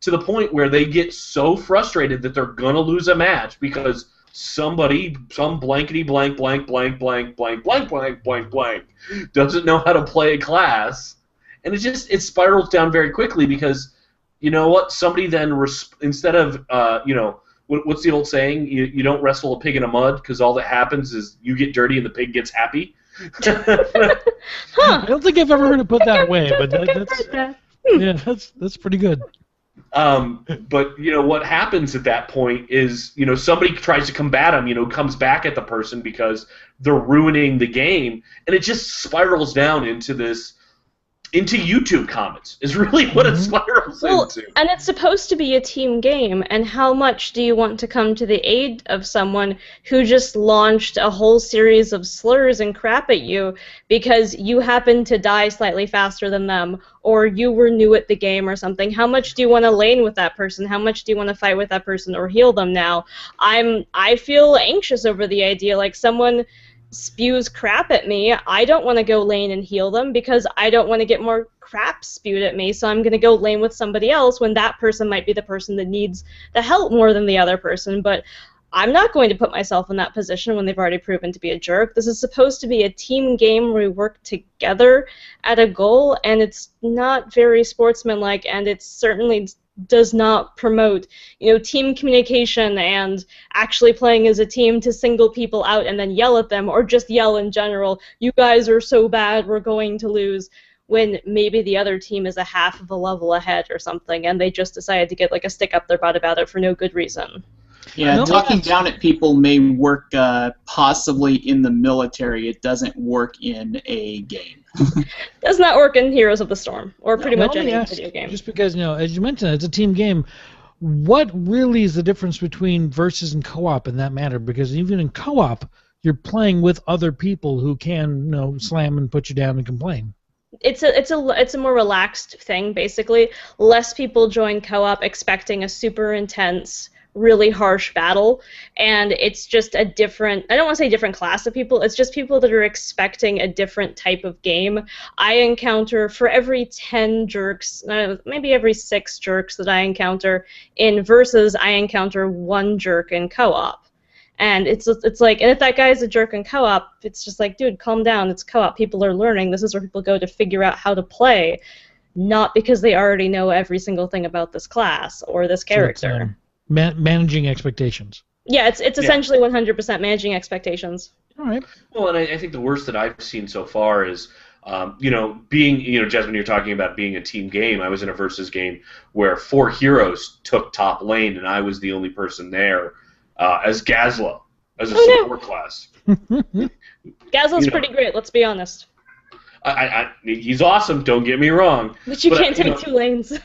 To the point where they get so frustrated that they're going to lose a match because some blankety blank blank blank blank blank blank blank blank blank doesn't know how to play a class. And it spirals down very quickly because, you know what, somebody then, instead of, what's the old saying? You don't wrestle a pig in a mud because all that happens is you get dirty and the pig gets happy. I don't think I've ever heard it put that way, but that's pretty good. But what happens at that point is somebody tries to combat them, comes back at the person because they're ruining the game, and it just spirals down into YouTube comments is really what it spirals into. And it's supposed to be a team game, and how much do you want to come to the aid of someone who just launched a whole series of slurs and crap at you because you happened to die slightly faster than them, or you were new at the game or something? How much do you want to lane with that person? How much do you want to fight with that person or heal them now? I feel anxious over the idea, like someone spews crap at me, I don't want to go lane and heal them because I don't want to get more crap spewed at me, so I'm going to go lane with somebody else when that person might be the person that needs the help more than the other person. But I'm not going to put myself in that position when they've already proven to be a jerk. This is supposed to be a team game where we work together at a goal, and it's not very sportsmanlike, and it certainly does not promote, team communication and actually playing as a team to single people out and then yell at them, or just yell in general, you guys are so bad, we're going to lose, when maybe the other team is a half of a level ahead or something, and they just decided to get like a stick up their butt about it for no good reason. Yeah, talking down at people may work possibly in the military. It doesn't work in a game. Does not work in Heroes of the Storm, or pretty much any video game. Just because, as you mentioned, it's a team game, what really is the difference between versus and co-op in that matter? Because even in co-op, you're playing with other people who can, slam and put you down and complain. It's a more relaxed thing, basically. Less people join co-op expecting a super intense, really harsh battle, and it's just a different, I don't want to say different class of people, it's just people that are expecting a different type of game. I encounter, for every 10 jerks, maybe every 6 jerks that I encounter in Versus, I encounter 1 jerk in co-op. And it's like, and if that guy's a jerk in co-op, it's just like, dude, calm down, it's co-op, people are learning, this is where people go to figure out how to play, not because they already know every single thing about this class or this character. So managing expectations. Yeah, it's essentially 100% managing expectations. All right. Well, and I think the worst that I've seen so far is, being, Jasmine, you're talking about being a team game. I was in a versus game where 4 heroes took top lane, and I was the only person there as Gazlowe, as a support class. Gazlowe's pretty great, let's be honest. He's awesome, don't get me wrong. But you can't take 2 lanes.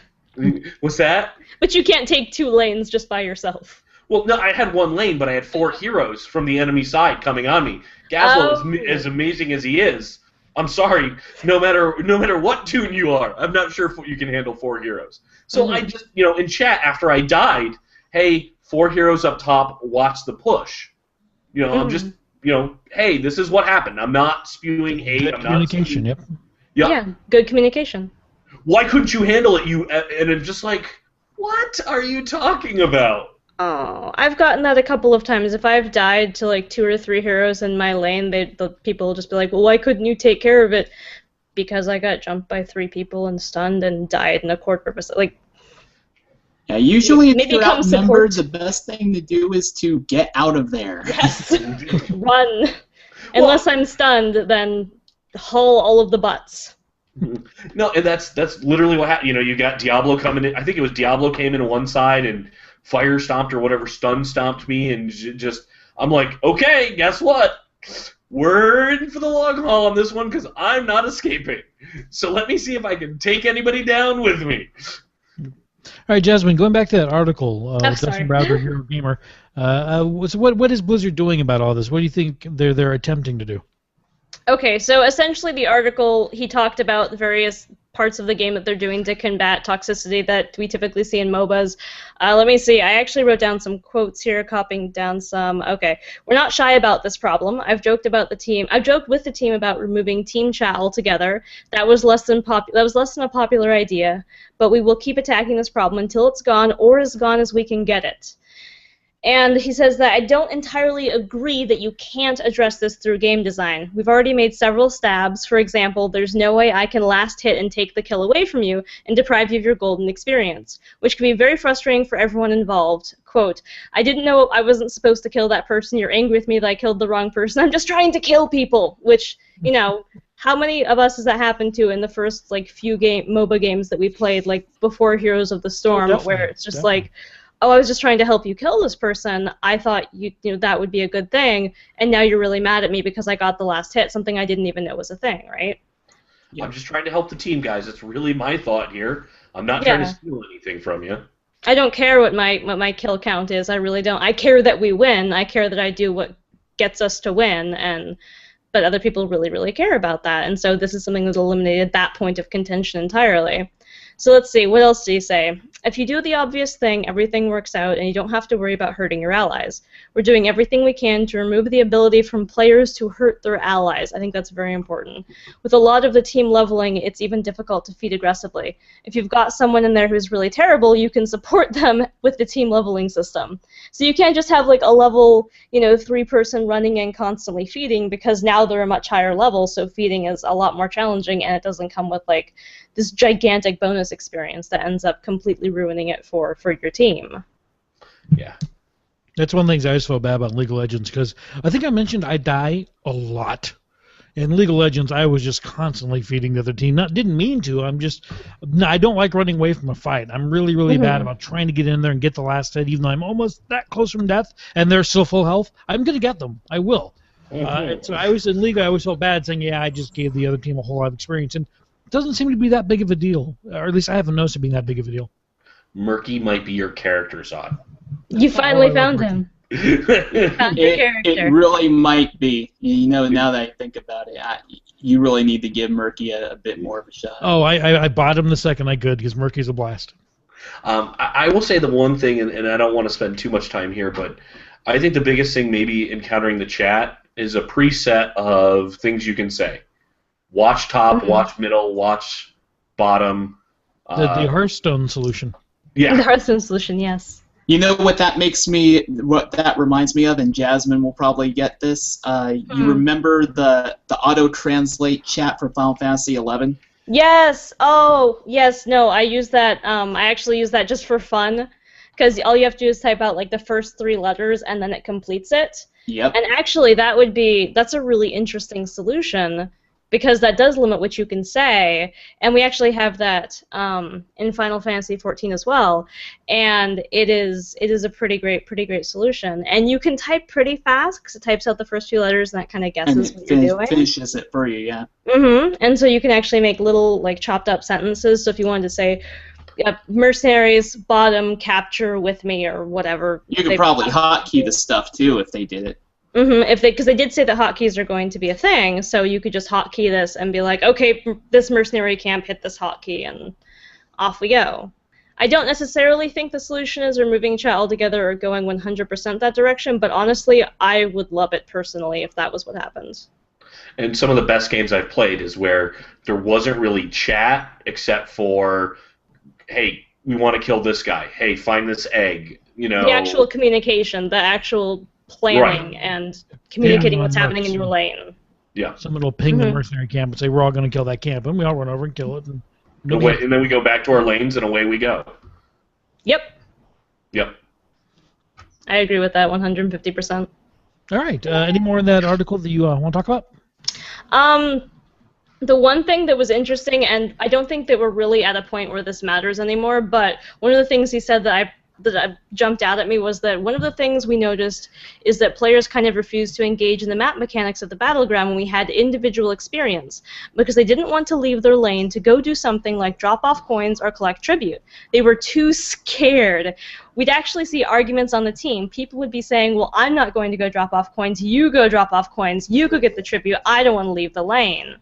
What's that? But you can't take 2 lanes just by yourself. Well, no, I had 1 lane, but I had 4 heroes from the enemy side coming on me. Gazlowe, as amazing as he is, I'm sorry, no matter what tune you are, I'm not sure if you can handle 4 heroes. So I just, in chat after I died, hey, 4 heroes up top, watch the push. I'm just, hey, this is what happened. I'm not spewing hate. Good communication, yep. Yeah, good communication. Why couldn't you handle it? And it's just like, what are you talking about? Oh, I've gotten that a couple of times. If I've died to like 2 or 3 heroes in my lane, the people will just be like, well, why couldn't you take care of it? Because I got jumped by 3 people and stunned and died in a core purpose. Like, yeah, usually if you're outnumbered, the best thing to do is to get out of there. Yes, run. Unless I'm stunned, then hull all of the butts. No, and that's literally what happened. You got Diablo coming in. I think it was Diablo came in on one side and fire stomped or whatever, stun stomped me, and just I'm like, okay, guess what? We're in for the long haul on this one because I'm not escaping. So let me see if I can take anybody down with me. All right, Jasmine, going back to that article, Dustin Browder, Hero Gamer, what is Blizzard doing about all this? What do you think they're attempting to do? Okay, so essentially the article, he talked about the various parts of the game that they're doing to combat toxicity that we typically see in MOBAs. Let me see, I actually wrote down some quotes here, copying down some. Okay, we're not shy about this problem. I've joked with the team about removing team chat altogether. That was less than a popular idea, but we will keep attacking this problem until it's gone, or as gone as we can get it. And he says that I don't entirely agree that you can't address this through game design. We've already made several stabs. For example, there's no way I can last hit and take the kill away from you and deprive you of your golden experience, which can be very frustrating for everyone involved. Quote, I didn't know I wasn't supposed to kill that person. You're angry with me that I killed the wrong person. I'm just trying to kill people, which, how many of us has that happened to in the first, few MOBA games that we played, before Heroes of the Storm, where it's just like, oh, I was just trying to help you kill this person. I thought that would be a good thing, and now you're really mad at me because I got the last hit, something I didn't even know was a thing, right? Yeah. I'm just trying to help the team, guys. It's really my thought here. I'm not trying to steal anything from you. I don't care what my kill count is. I really don't. I care that we win. I care that I do what gets us to win, but other people really, really care about that, and so this is something that eliminated that point of contention entirely. So let's see, what else do you say? If you do the obvious thing, everything works out, and you don't have to worry about hurting your allies. We're doing everything we can to remove the ability from players to hurt their allies. I think that's very important. With a lot of the team leveling, it's even difficult to feed aggressively. If you've got someone in there who's really terrible, you can support them with the team leveling system. So you can't just have like a level, 3-person running in constantly feeding, because now they're a much higher level, so feeding is a lot more challenging, and it doesn't come with like this gigantic bonus experience that ends up completely ruining it for your team. Yeah. That's one of the things I always felt bad about League of Legends, because I think I mentioned I die a lot. In League of Legends, I was just constantly feeding the other team. Didn't mean to. I don't like running away from a fight. I'm really, really bad about trying to get in there and get the last hit, even though I'm almost that close from death, and they're still full health. I'm going to get them. I will. So I was in League, I always felt bad saying, yeah, I just gave the other team a whole lot of experience. And it doesn't seem to be that big of a deal, or at least I haven't noticed it being that big of a deal. Murky might be your character, Zod. You finally found him. Found your character. It really might be. Now that I think about it, you really need to give Murky a bit more of a shot. Oh, I bought him the second I could, because Murky's a blast. I will say the one thing, and I don't want to spend too much time here, but I think the biggest thing maybe encountering the chat is a preset of things you can say. Watch top, watch middle, watch bottom. The Hearthstone solution. Yeah. The Hearthstone solution, yes. You know what that reminds me of, and Jasmine will probably get this. You remember the auto-translate chat for Final Fantasy XI? Yes! Oh, yes, no, I use that, I actually use that just for fun, because all you have to do is type out, like, the first 3 letters, and then it completes it. Yep. And actually, that's a really interesting solution, because that does limit what you can say, and we actually have that in Final Fantasy XIV as well, and it is a pretty great solution. And you can type pretty fast, because it types out the first few letters, and that kind of guesses what you're doing. Finishes it for you, yeah. And so you can actually make little, like, chopped up sentences, so if you wanted to say, mercenaries, bottom, capture with me, or whatever. You could probably hotkey the stuff, too, if they did it. Because they did say that hotkeys are going to be a thing, so you could just hotkey this and be like, okay, this mercenary camp hit this hotkey, and off we go. I don't necessarily think the solution is removing chat altogether or going 100% that direction, but honestly, I would love it personally if that was what happened. And some of the best games I've played is where there wasn't really chat except for, hey, we want to kill this guy. Hey, find this egg. The actual communication, the actual planning and communicating what's happening in your lane. Yeah. Someone will ping the mercenary camp and say, we're all going to kill that camp, and we all run over and kill it. And then we go back to our lanes, and away we go. Yep. I agree with that 150%. All right. Any more in that article that you want to talk about? The one thing that was interesting, and I don't think that we're really at a point where this matters anymore, but one of the things he said that jumped out at me was that one of the things we noticed is that players kind of refused to engage in the map mechanics of the battleground when we had individual experience, because they didn't want to leave their lane to go do something like drop off coins or collect tribute. They were too scared. We'd actually see arguments on the team. People would be saying, well, I'm not going to go drop off coins, you go drop off coins, you go get the tribute, I don't want to leave the lane.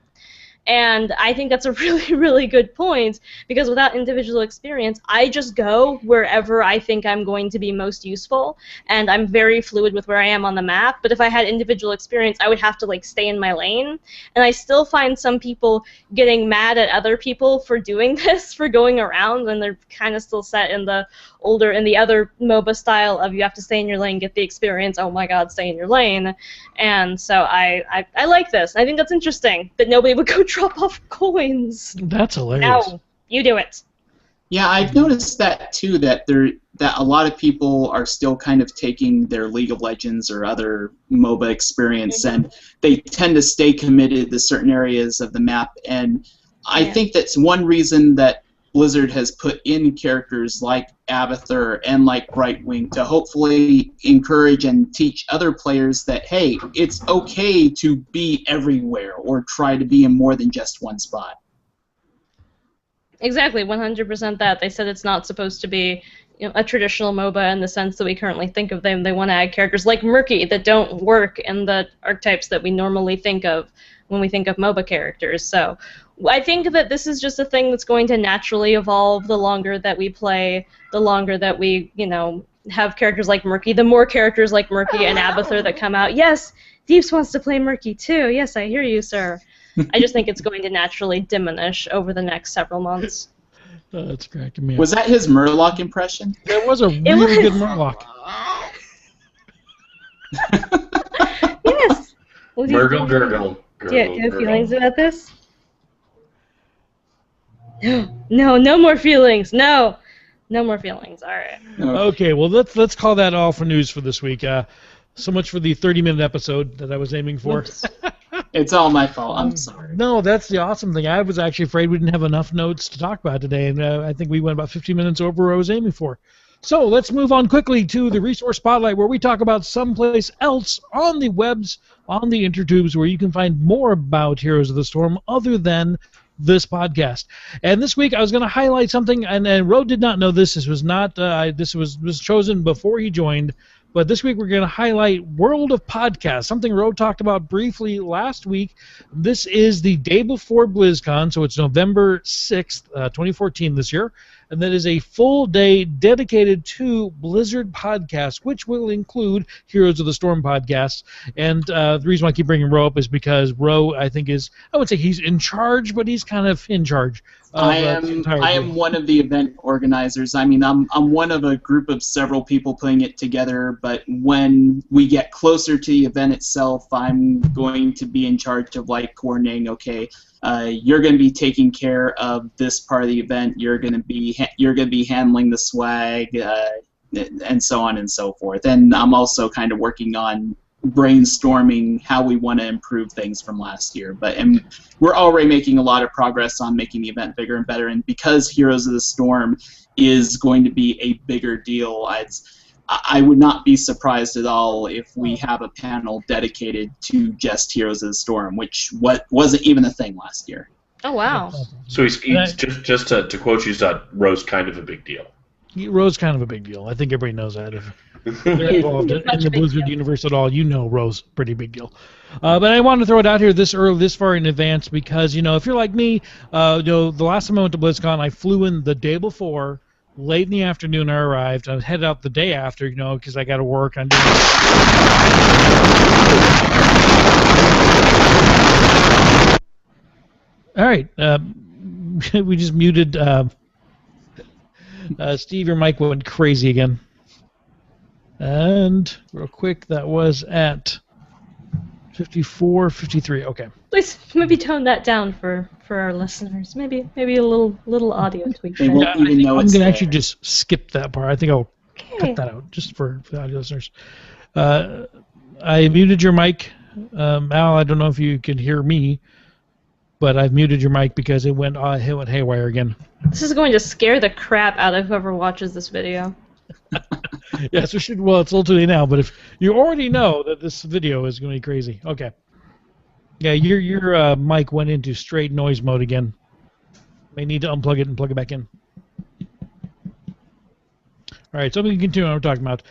And I think that's a really, really good point, because without individual experience, I just go wherever I think I'm going to be most useful, and I'm very fluid with where I am on the map. But if I had individual experience, I would have to like stay in my lane. And I still find some people getting mad at other people for doing this, for going around, and they're kind of still set in the other MOBA style of you have to stay in your lane, get the experience, oh my god, stay in your lane. And so I like this. I think that's interesting, that nobody would go drop off coins. That's hilarious. No, you do it. Yeah, I've noticed that too, that a lot of people are still kind of taking their League of Legends or other MOBA experience, and they tend to stay committed to certain areas of the map. And I think that's one reason that Blizzard has put in characters like Abathur and like Brightwing to hopefully encourage and teach other players that, hey, it's okay to be everywhere or try to be in more than just one spot. Exactly, 100% that. They said it's not supposed to be, a traditional MOBA in the sense that we currently think of them. They want to add characters like Murky that don't work in the archetypes that we normally think of when we think of MOBA characters. So I think that this is just a thing that's going to naturally evolve the longer that we play, the longer that we, have characters like Murky, the more characters like Murky and Abathur that come out. Yes, Deeps wants to play Murky too. Yes, I hear you, sir. I just think it's going to naturally diminish over the next several months. That's cracking me up. Was that his Murloc impression? That was a really good Murloc. Yes. Gurgle, gurgle. Do you have feelings about this? No, no more feelings. No more feelings. All right. Okay, well let's call that all for news for this week. So much for the 30-minute episode that I was aiming for. It's all my fault. I'm sorry. No, that's the awesome thing. I was actually afraid we didn't have enough notes to talk about today, and I think we went about 15 minutes over where I was aiming for. So let's move on quickly to the Resource Spotlight, where we talk about someplace else on the webs, on the intertubes, where you can find more about Heroes of the Storm other than this podcast. And this week I was going to highlight something, and Ro did not know this. This was not. This was chosen before he joined. But this week we're going to highlight World of Podcasts, something Ro talked about briefly last week. This is the day before BlizzCon, so it's November 6th, 2014 this year. And that is a full day dedicated to Blizzard podcasts, which will include Heroes of the Storm podcasts. And the reason why I keep bringing Ro up is because Ro, I think, I would say he's in charge, but he's kind of in charge. I am one of the event organizers. I mean, I'm one of a group of several people putting it together, but when we get closer to the event itself, I'm going to be in charge of coordinating, okay, you're going to be taking care of this part of the event, you're going to be handling the swag, and so on and so forth. And I'm also kind of working on brainstorming how we want to improve things from last year. And we're already making a lot of progress on making the event bigger and better. And because Heroes of the Storm is going to be a bigger deal, I would not be surprised at all if we have a panel dedicated to just Heroes of the Storm, which wasn't even a thing last year. Oh, wow. So he's just to quote you, Ro's kind of a big deal. Ro's kind of a big deal. I think everybody knows that. If they're involved in the Blizzard universe at all, Ro's a pretty big deal. But I wanted to throw it out here this far in advance because, if you're like me, the last time I went to BlizzCon, I flew in the day before. Late in the afternoon, I arrived. I was headed out the day after, because I got to work. All right. We just muted. Steve, your mic went crazy again. And real quick, that was at 54, 53. Okay. Please maybe tone that down for our listeners. Maybe a little audio tweak. They won't even know I'm it's going to there. actually just skip that part. I think I'll cut that out just for the audio listeners. I muted your mic. Al, I don't know if you can hear me, but I've muted your mic because it went haywire again. This is going to scare the crap out of whoever watches this video. Yes, it's a little too late now, but if you already know that this video is going to be crazy. Okay. Yeah, your mic went into straight noise mode again. May need to unplug it and plug it back in. All right, so we can continue on what we're talking about.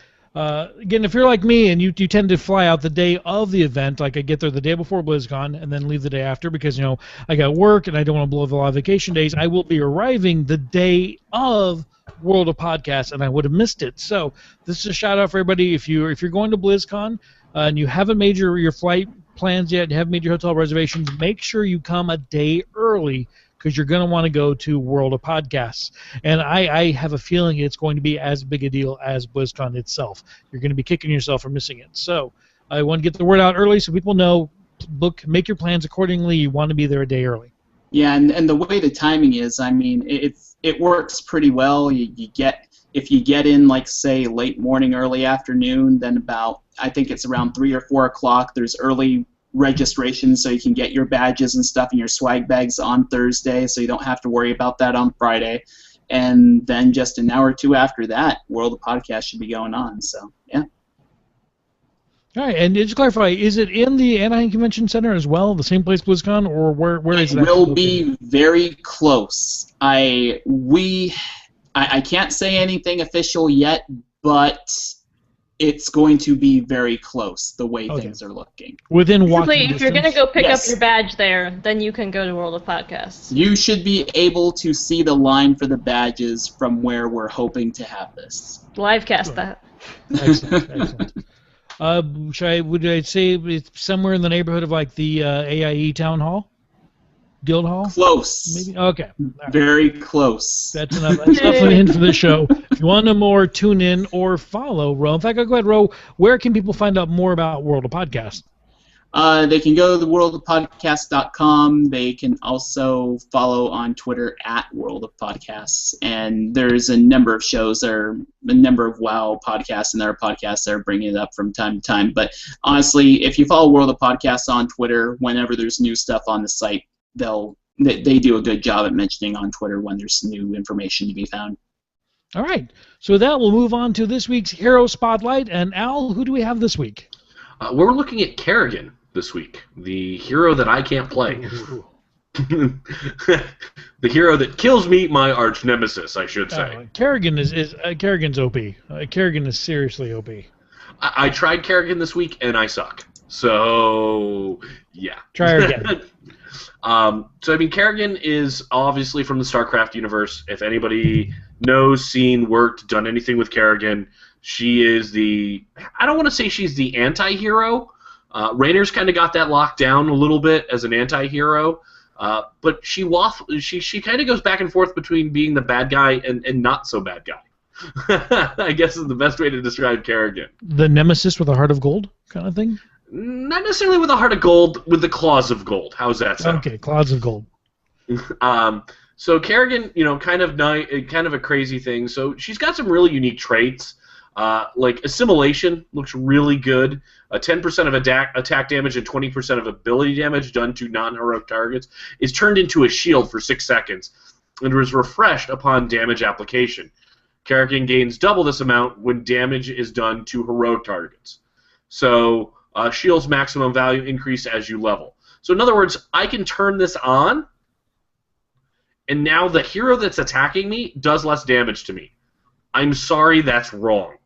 Again, if you're like me and you tend to fly out the day of the event, like I get there the day before BlizzCon and then leave the day after because, I got work and I don't want to blow a lot of vacation days, I will be arriving the day of World of Podcasts, and I would have missed it. So this is a shout out for everybody. If you're going to BlizzCon and you haven't made your flight plans yet, you haven't made your hotel reservations, make sure you come a day early because you're going to want to go to World of Podcasts. And I have a feeling it's going to be as big a deal as BlizzCon itself. You're going to be kicking yourself for missing it. So I want to get the word out early so people know, make your plans accordingly. You want to be there a day early. Yeah, and the way the timing is, I mean, it works pretty well. If you get in, say, late morning, early afternoon, then about, I think it's around 3 or 4 o'clock, there's early registration so you can get your badges and stuff and your swag bags on Thursday so you don't have to worry about that on Friday. And then just an hour or two after that, World of Podcast should be going on. So, yeah. All right, and just to clarify, is it in the Anaheim Convention Center as well, the same place BlizzCon, or where is that? It will be very close. I can't say anything official yet, but it's going to be very close the way things are looking. Within walking Basically, distance. if you're gonna go pick Yes. up your badge there, then you can go to World of Podcasts. You should be able to see the line for the badges from where we're hoping to have this. Livecast that. Excellent. Would I say it's somewhere in the neighborhood of like the AIE Town Hall? Guild Hall? Close. Maybe? Okay. All right. Very close. That's enough. That's definitely in for the show. If you want to know more, tune in or follow Ro. In fact, go ahead, Ro. Where can people find out more about World of Podcast? They can go to theworldofpodcast.com. They can also follow on Twitter at World of Podcasts. And there's a number of shows, a number of WoW podcasts and other podcasts that are bringing it up from time to time. But honestly, if you follow World of Podcasts on Twitter, whenever there's new stuff on the site, they do a good job at mentioning on Twitter when there's new information to be found. All right. So with that, we'll move on to this week's Hero Spotlight. And Al, who do we have this week? We're looking at Kerrigan this week, the hero that I can't play. The hero that kills me, my arch nemesis, I should say. Kerrigan Kerrigan's OP. Kerrigan is seriously OP. I tried Kerrigan this week, and I suck. So, yeah. Try her again. So, I mean, Kerrigan is obviously from the StarCraft universe. If anybody knows, seen, worked, done anything with Kerrigan, she is I don't want to say she's the anti-hero. Raynor's kind of got that locked down a little bit as an anti-hero. But she kind of goes back and forth between being the bad guy and not so bad guy. I guess is the best way to describe Kerrigan. The nemesis with a heart of gold kind of thing? Not necessarily with a heart of gold, with the claws of gold. How's that sound? Okay, claws of gold. So Kerrigan, kind of a crazy thing. So she's got some really unique traits. Like assimilation looks really good. 10% of attack damage and 20% of ability damage done to non-heroic targets is turned into a shield for 6 seconds and is refreshed upon damage application. Kerrigan gains double this amount when damage is done to heroic targets. So shield's maximum value increase as you level. So in other words, I can turn this on, and now the hero that's attacking me does less damage to me. I'm sorry, that's wrong.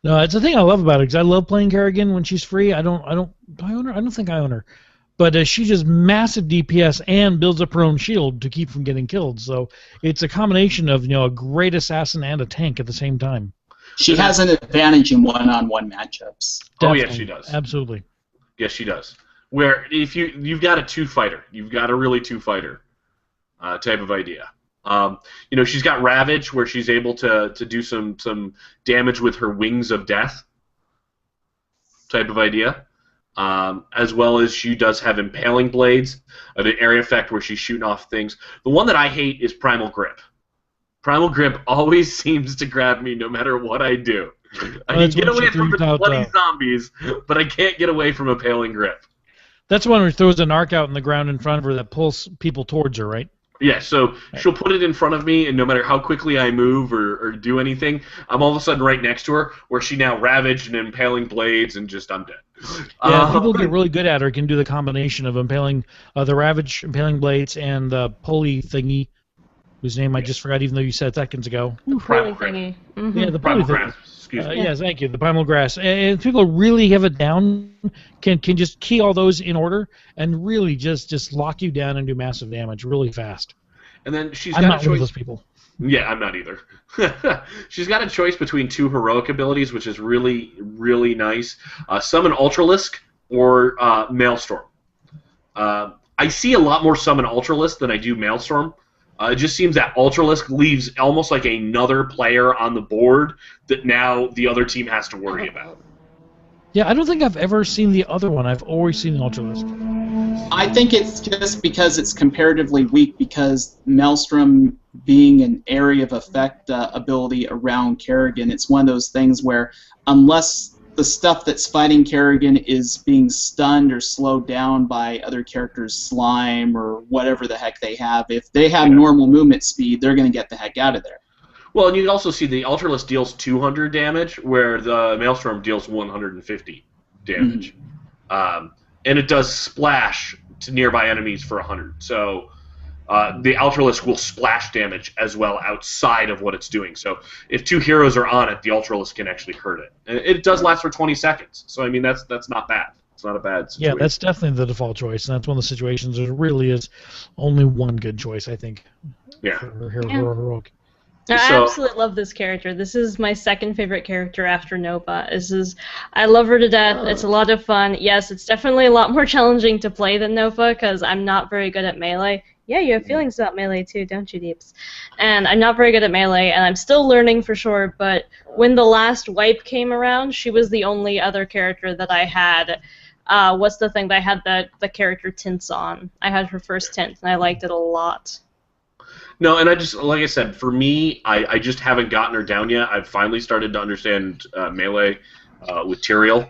No, it's the thing I love about it because I love playing Kerrigan when she's free. Do I own her? I don't think I own her, but she does massive DPS and builds up her own shield to keep from getting killed. So it's a combination of a great assassin and a tank at the same time. She has an advantage in one-on-one matchups. Oh yes, she does. Absolutely. Yes, she does. Where if you've got a two-fighter, you've got a really two-fighter type of idea. She's got Ravage, where she's able to do some damage with her Wings of Death type of idea, as well as she does have Impaling Blades, an area effect where she's shooting off things. The one that I hate is Primal Grip. Primal Grip always seems to grab me no matter what I do. I can get away from the bloody zombies, but I can't get away from Impaling Grip. That's the one where she throws an arc out in the ground in front of her that pulls people towards her, right? Yeah, so she'll put it in front of me, and no matter how quickly I move or do anything, I'm all of a sudden right next to her, where she now ravaged and impaling blades, and I'm dead. Yeah, people get really good at her can do the combination of impaling, the ravage, impaling blades, and the pulley thingy, whose name I just forgot, even though you said seconds ago. Primal thingy. Mm-hmm. Yeah, the Primal pulley thingy. Grass. Excuse me. Yes, thank you. The primal grass, and people really have it down. Can just key all those in order and really just lock you down and do massive damage really fast. And then she's I'm got not a choice. one of those people. Yeah, I'm not either. She's got a choice between 2 heroic abilities, which is really, really nice. Summon Ultralisk or Maelstrom. I see a lot more Summon Ultralisk than I do Maelstrom. It just seems that Ultralisk leaves almost like another player on the board that now the other team has to worry about. Yeah, I don't think I've ever seen the other one. I've always seen the Ultralisk. I think it's just because it's comparatively weak, because Maelstrom being an area of effect ability around Kerrigan, it's one of those things where unless the stuff that's fighting Kerrigan is being stunned or slowed down by other characters' slime or whatever the heck they have, if they have normal movement speed, they're going to get the heck out of there. Well, and you can also see the Ultralisk deals 200 damage, where the Maelstrom deals 150 damage. Mm-hmm. And it does splash to nearby enemies for 100. So the Ultralisk will splash damage as well outside of what it's doing. So if 2 heroes are on it, the Ultralisk can actually hurt it. And it does last for 20 seconds. So, I mean, that's not bad. It's not a bad situation. Yeah, that's definitely the default choice, and that's one of the situations there really is only one good choice, I think. Yeah. For heroic. I So- absolutely love this character. This is my second favorite character after Nova. I love her to death. It's a lot of fun. Yes, it's definitely a lot more challenging to play than Nova because I'm not very good at melee. Yeah, you have feelings about melee too, don't you, Deeps? And I'm not very good at melee, and I'm still learning for sure, but when the last wipe came around, she was the only other character that I had. What's the thing that I had the character tints on? I had her first tint, and I liked it a lot. No, and I just, like I said, for me, I just haven't gotten her down yet. I've finally started to understand melee with Tyrael,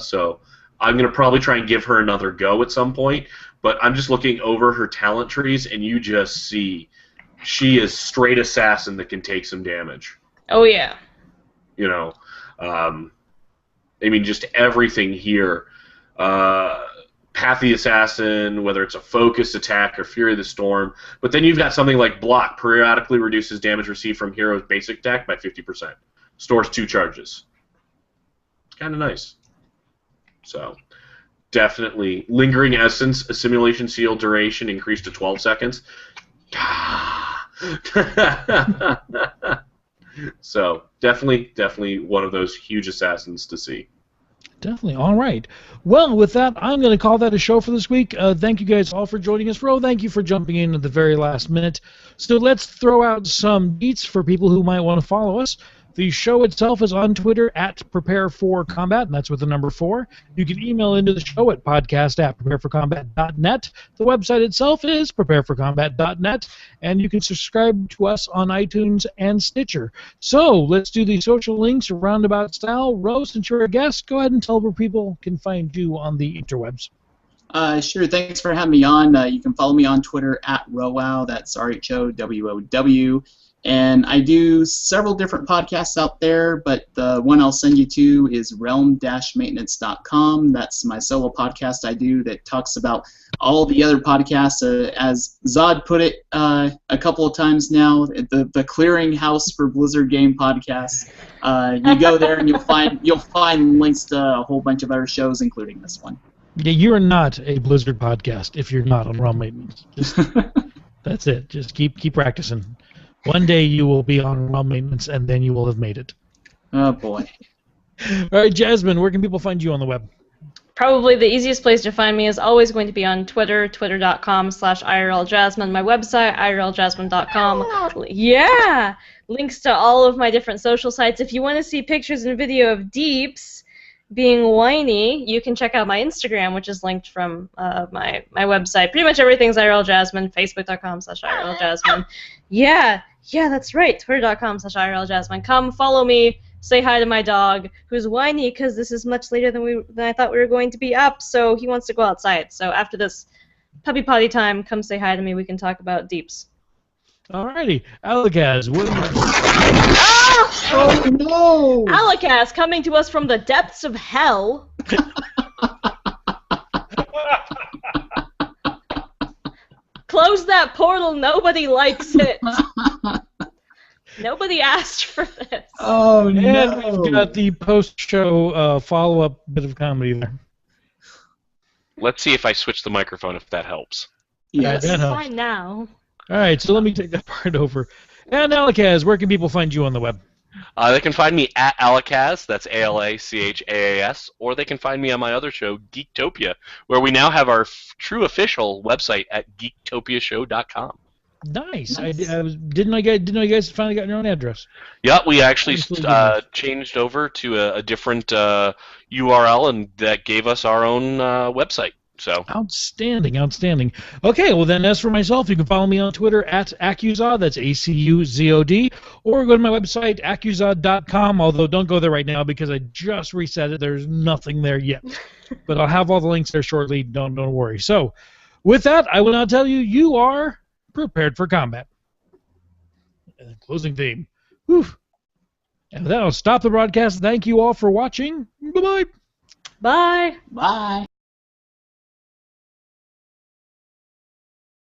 so I'm going to probably try and give her another go at some point, but I'm just looking over her talent trees, and you just see she is straight assassin that can take some damage. Oh, yeah. You know, I mean, just everything here. Path the Assassin, whether it's a focus attack or Fury of the Storm, but then you've got something like Block, periodically reduces damage received from hero's basic attack by 50%. Stores 2 charges. Kind of nice. So, definitely. Lingering Essence, a simulation seal duration increased to 12 seconds. So, definitely one of those huge assassins to see. Definitely. All right. Well, with that, I'm going to call that a show for this week. Thank you guys all for joining us. Ro, thank you for jumping in at the very last minute. So let's throw out some beats for people who might want to follow us. The show itself is on Twitter at Prepare4Combat, and that's with the number 4. You can email into the show at podcast@prepareforcombat.net. The website itself is prepareforcombat.net, and you can subscribe to us on iTunes and Stitcher. So let's do the social links roundabout style. Rose, since you're a guest, go ahead and tell where people can find you on the interwebs. Sure, thanks for having me on. You can follow me on Twitter at Rowow, that's RHOWOW. And I do several different podcasts out there, but the one I'll send you to is realm-maintenance.com. That's my solo podcast I do that talks about all the other podcasts. As Zod put it a couple of times now, the clearinghouse for Blizzard game podcasts. You go there and you'll find links to a whole bunch of other shows, including this one. Yeah, you're not a Blizzard podcast if you're not on Realm Maintenance. That's it. Just keep practicing. One day you will be on Realm Maintenance, and then you will have made it. Oh, boy. All right, Jasmine, where can people find you on the web? Probably the easiest place to find me is always going to be on Twitter, twitter.com/IRLJasmine, my website, IRLJasmine.com. Yeah! Links to all of my different social sites. If you want to see pictures and video of Deeps being whiny, you can check out my Instagram, which is linked from my website. Pretty much everything's IRLJasmine, facebook.com/IRLJasmine. Yeah, that's right, twitter.com/IRLJasmine. Come follow me, say hi to my dog, who's whiny because this is much later than I thought we were going to be up, so he wants to go outside. So after this puppy potty time, come say hi to me. We can talk about Deeps. Alrighty, Alakaz, what Oh, no! Alakaz coming to us from the depths of hell. Close that portal. Nobody likes it. Nobody asked for this. Oh, And no! we've got the post-show follow-up bit of comedy there. Let's see if I switch the microphone, if that helps. Yes. That helps. Fine now. All right, so let me take that part over. And Alakaz, where can people find you on the web? They can find me at Alakaz, that's ALACHAAS, or they can find me on my other show, Geektopia, where we now have our true official website at geektopiashow.com. Nice. Nice. Didn't know you guys finally got your own address? Yeah, we actually Absolutely. changed over to a different URL, and that gave us our own website. So Outstanding. Okay, well then, as for myself, you can follow me on Twitter at Accuzod, that's ACUZOD, or go to my website, accuzod.com, although don't go there right now because I just reset it. There's nothing there yet. But I'll have all the links there shortly, don't worry. So, with that, I will now tell you, you are prepared for combat. And then closing theme. Whew. And with that, I'll stop the broadcast. Thank you all for watching. Bye-bye. Bye. Bye.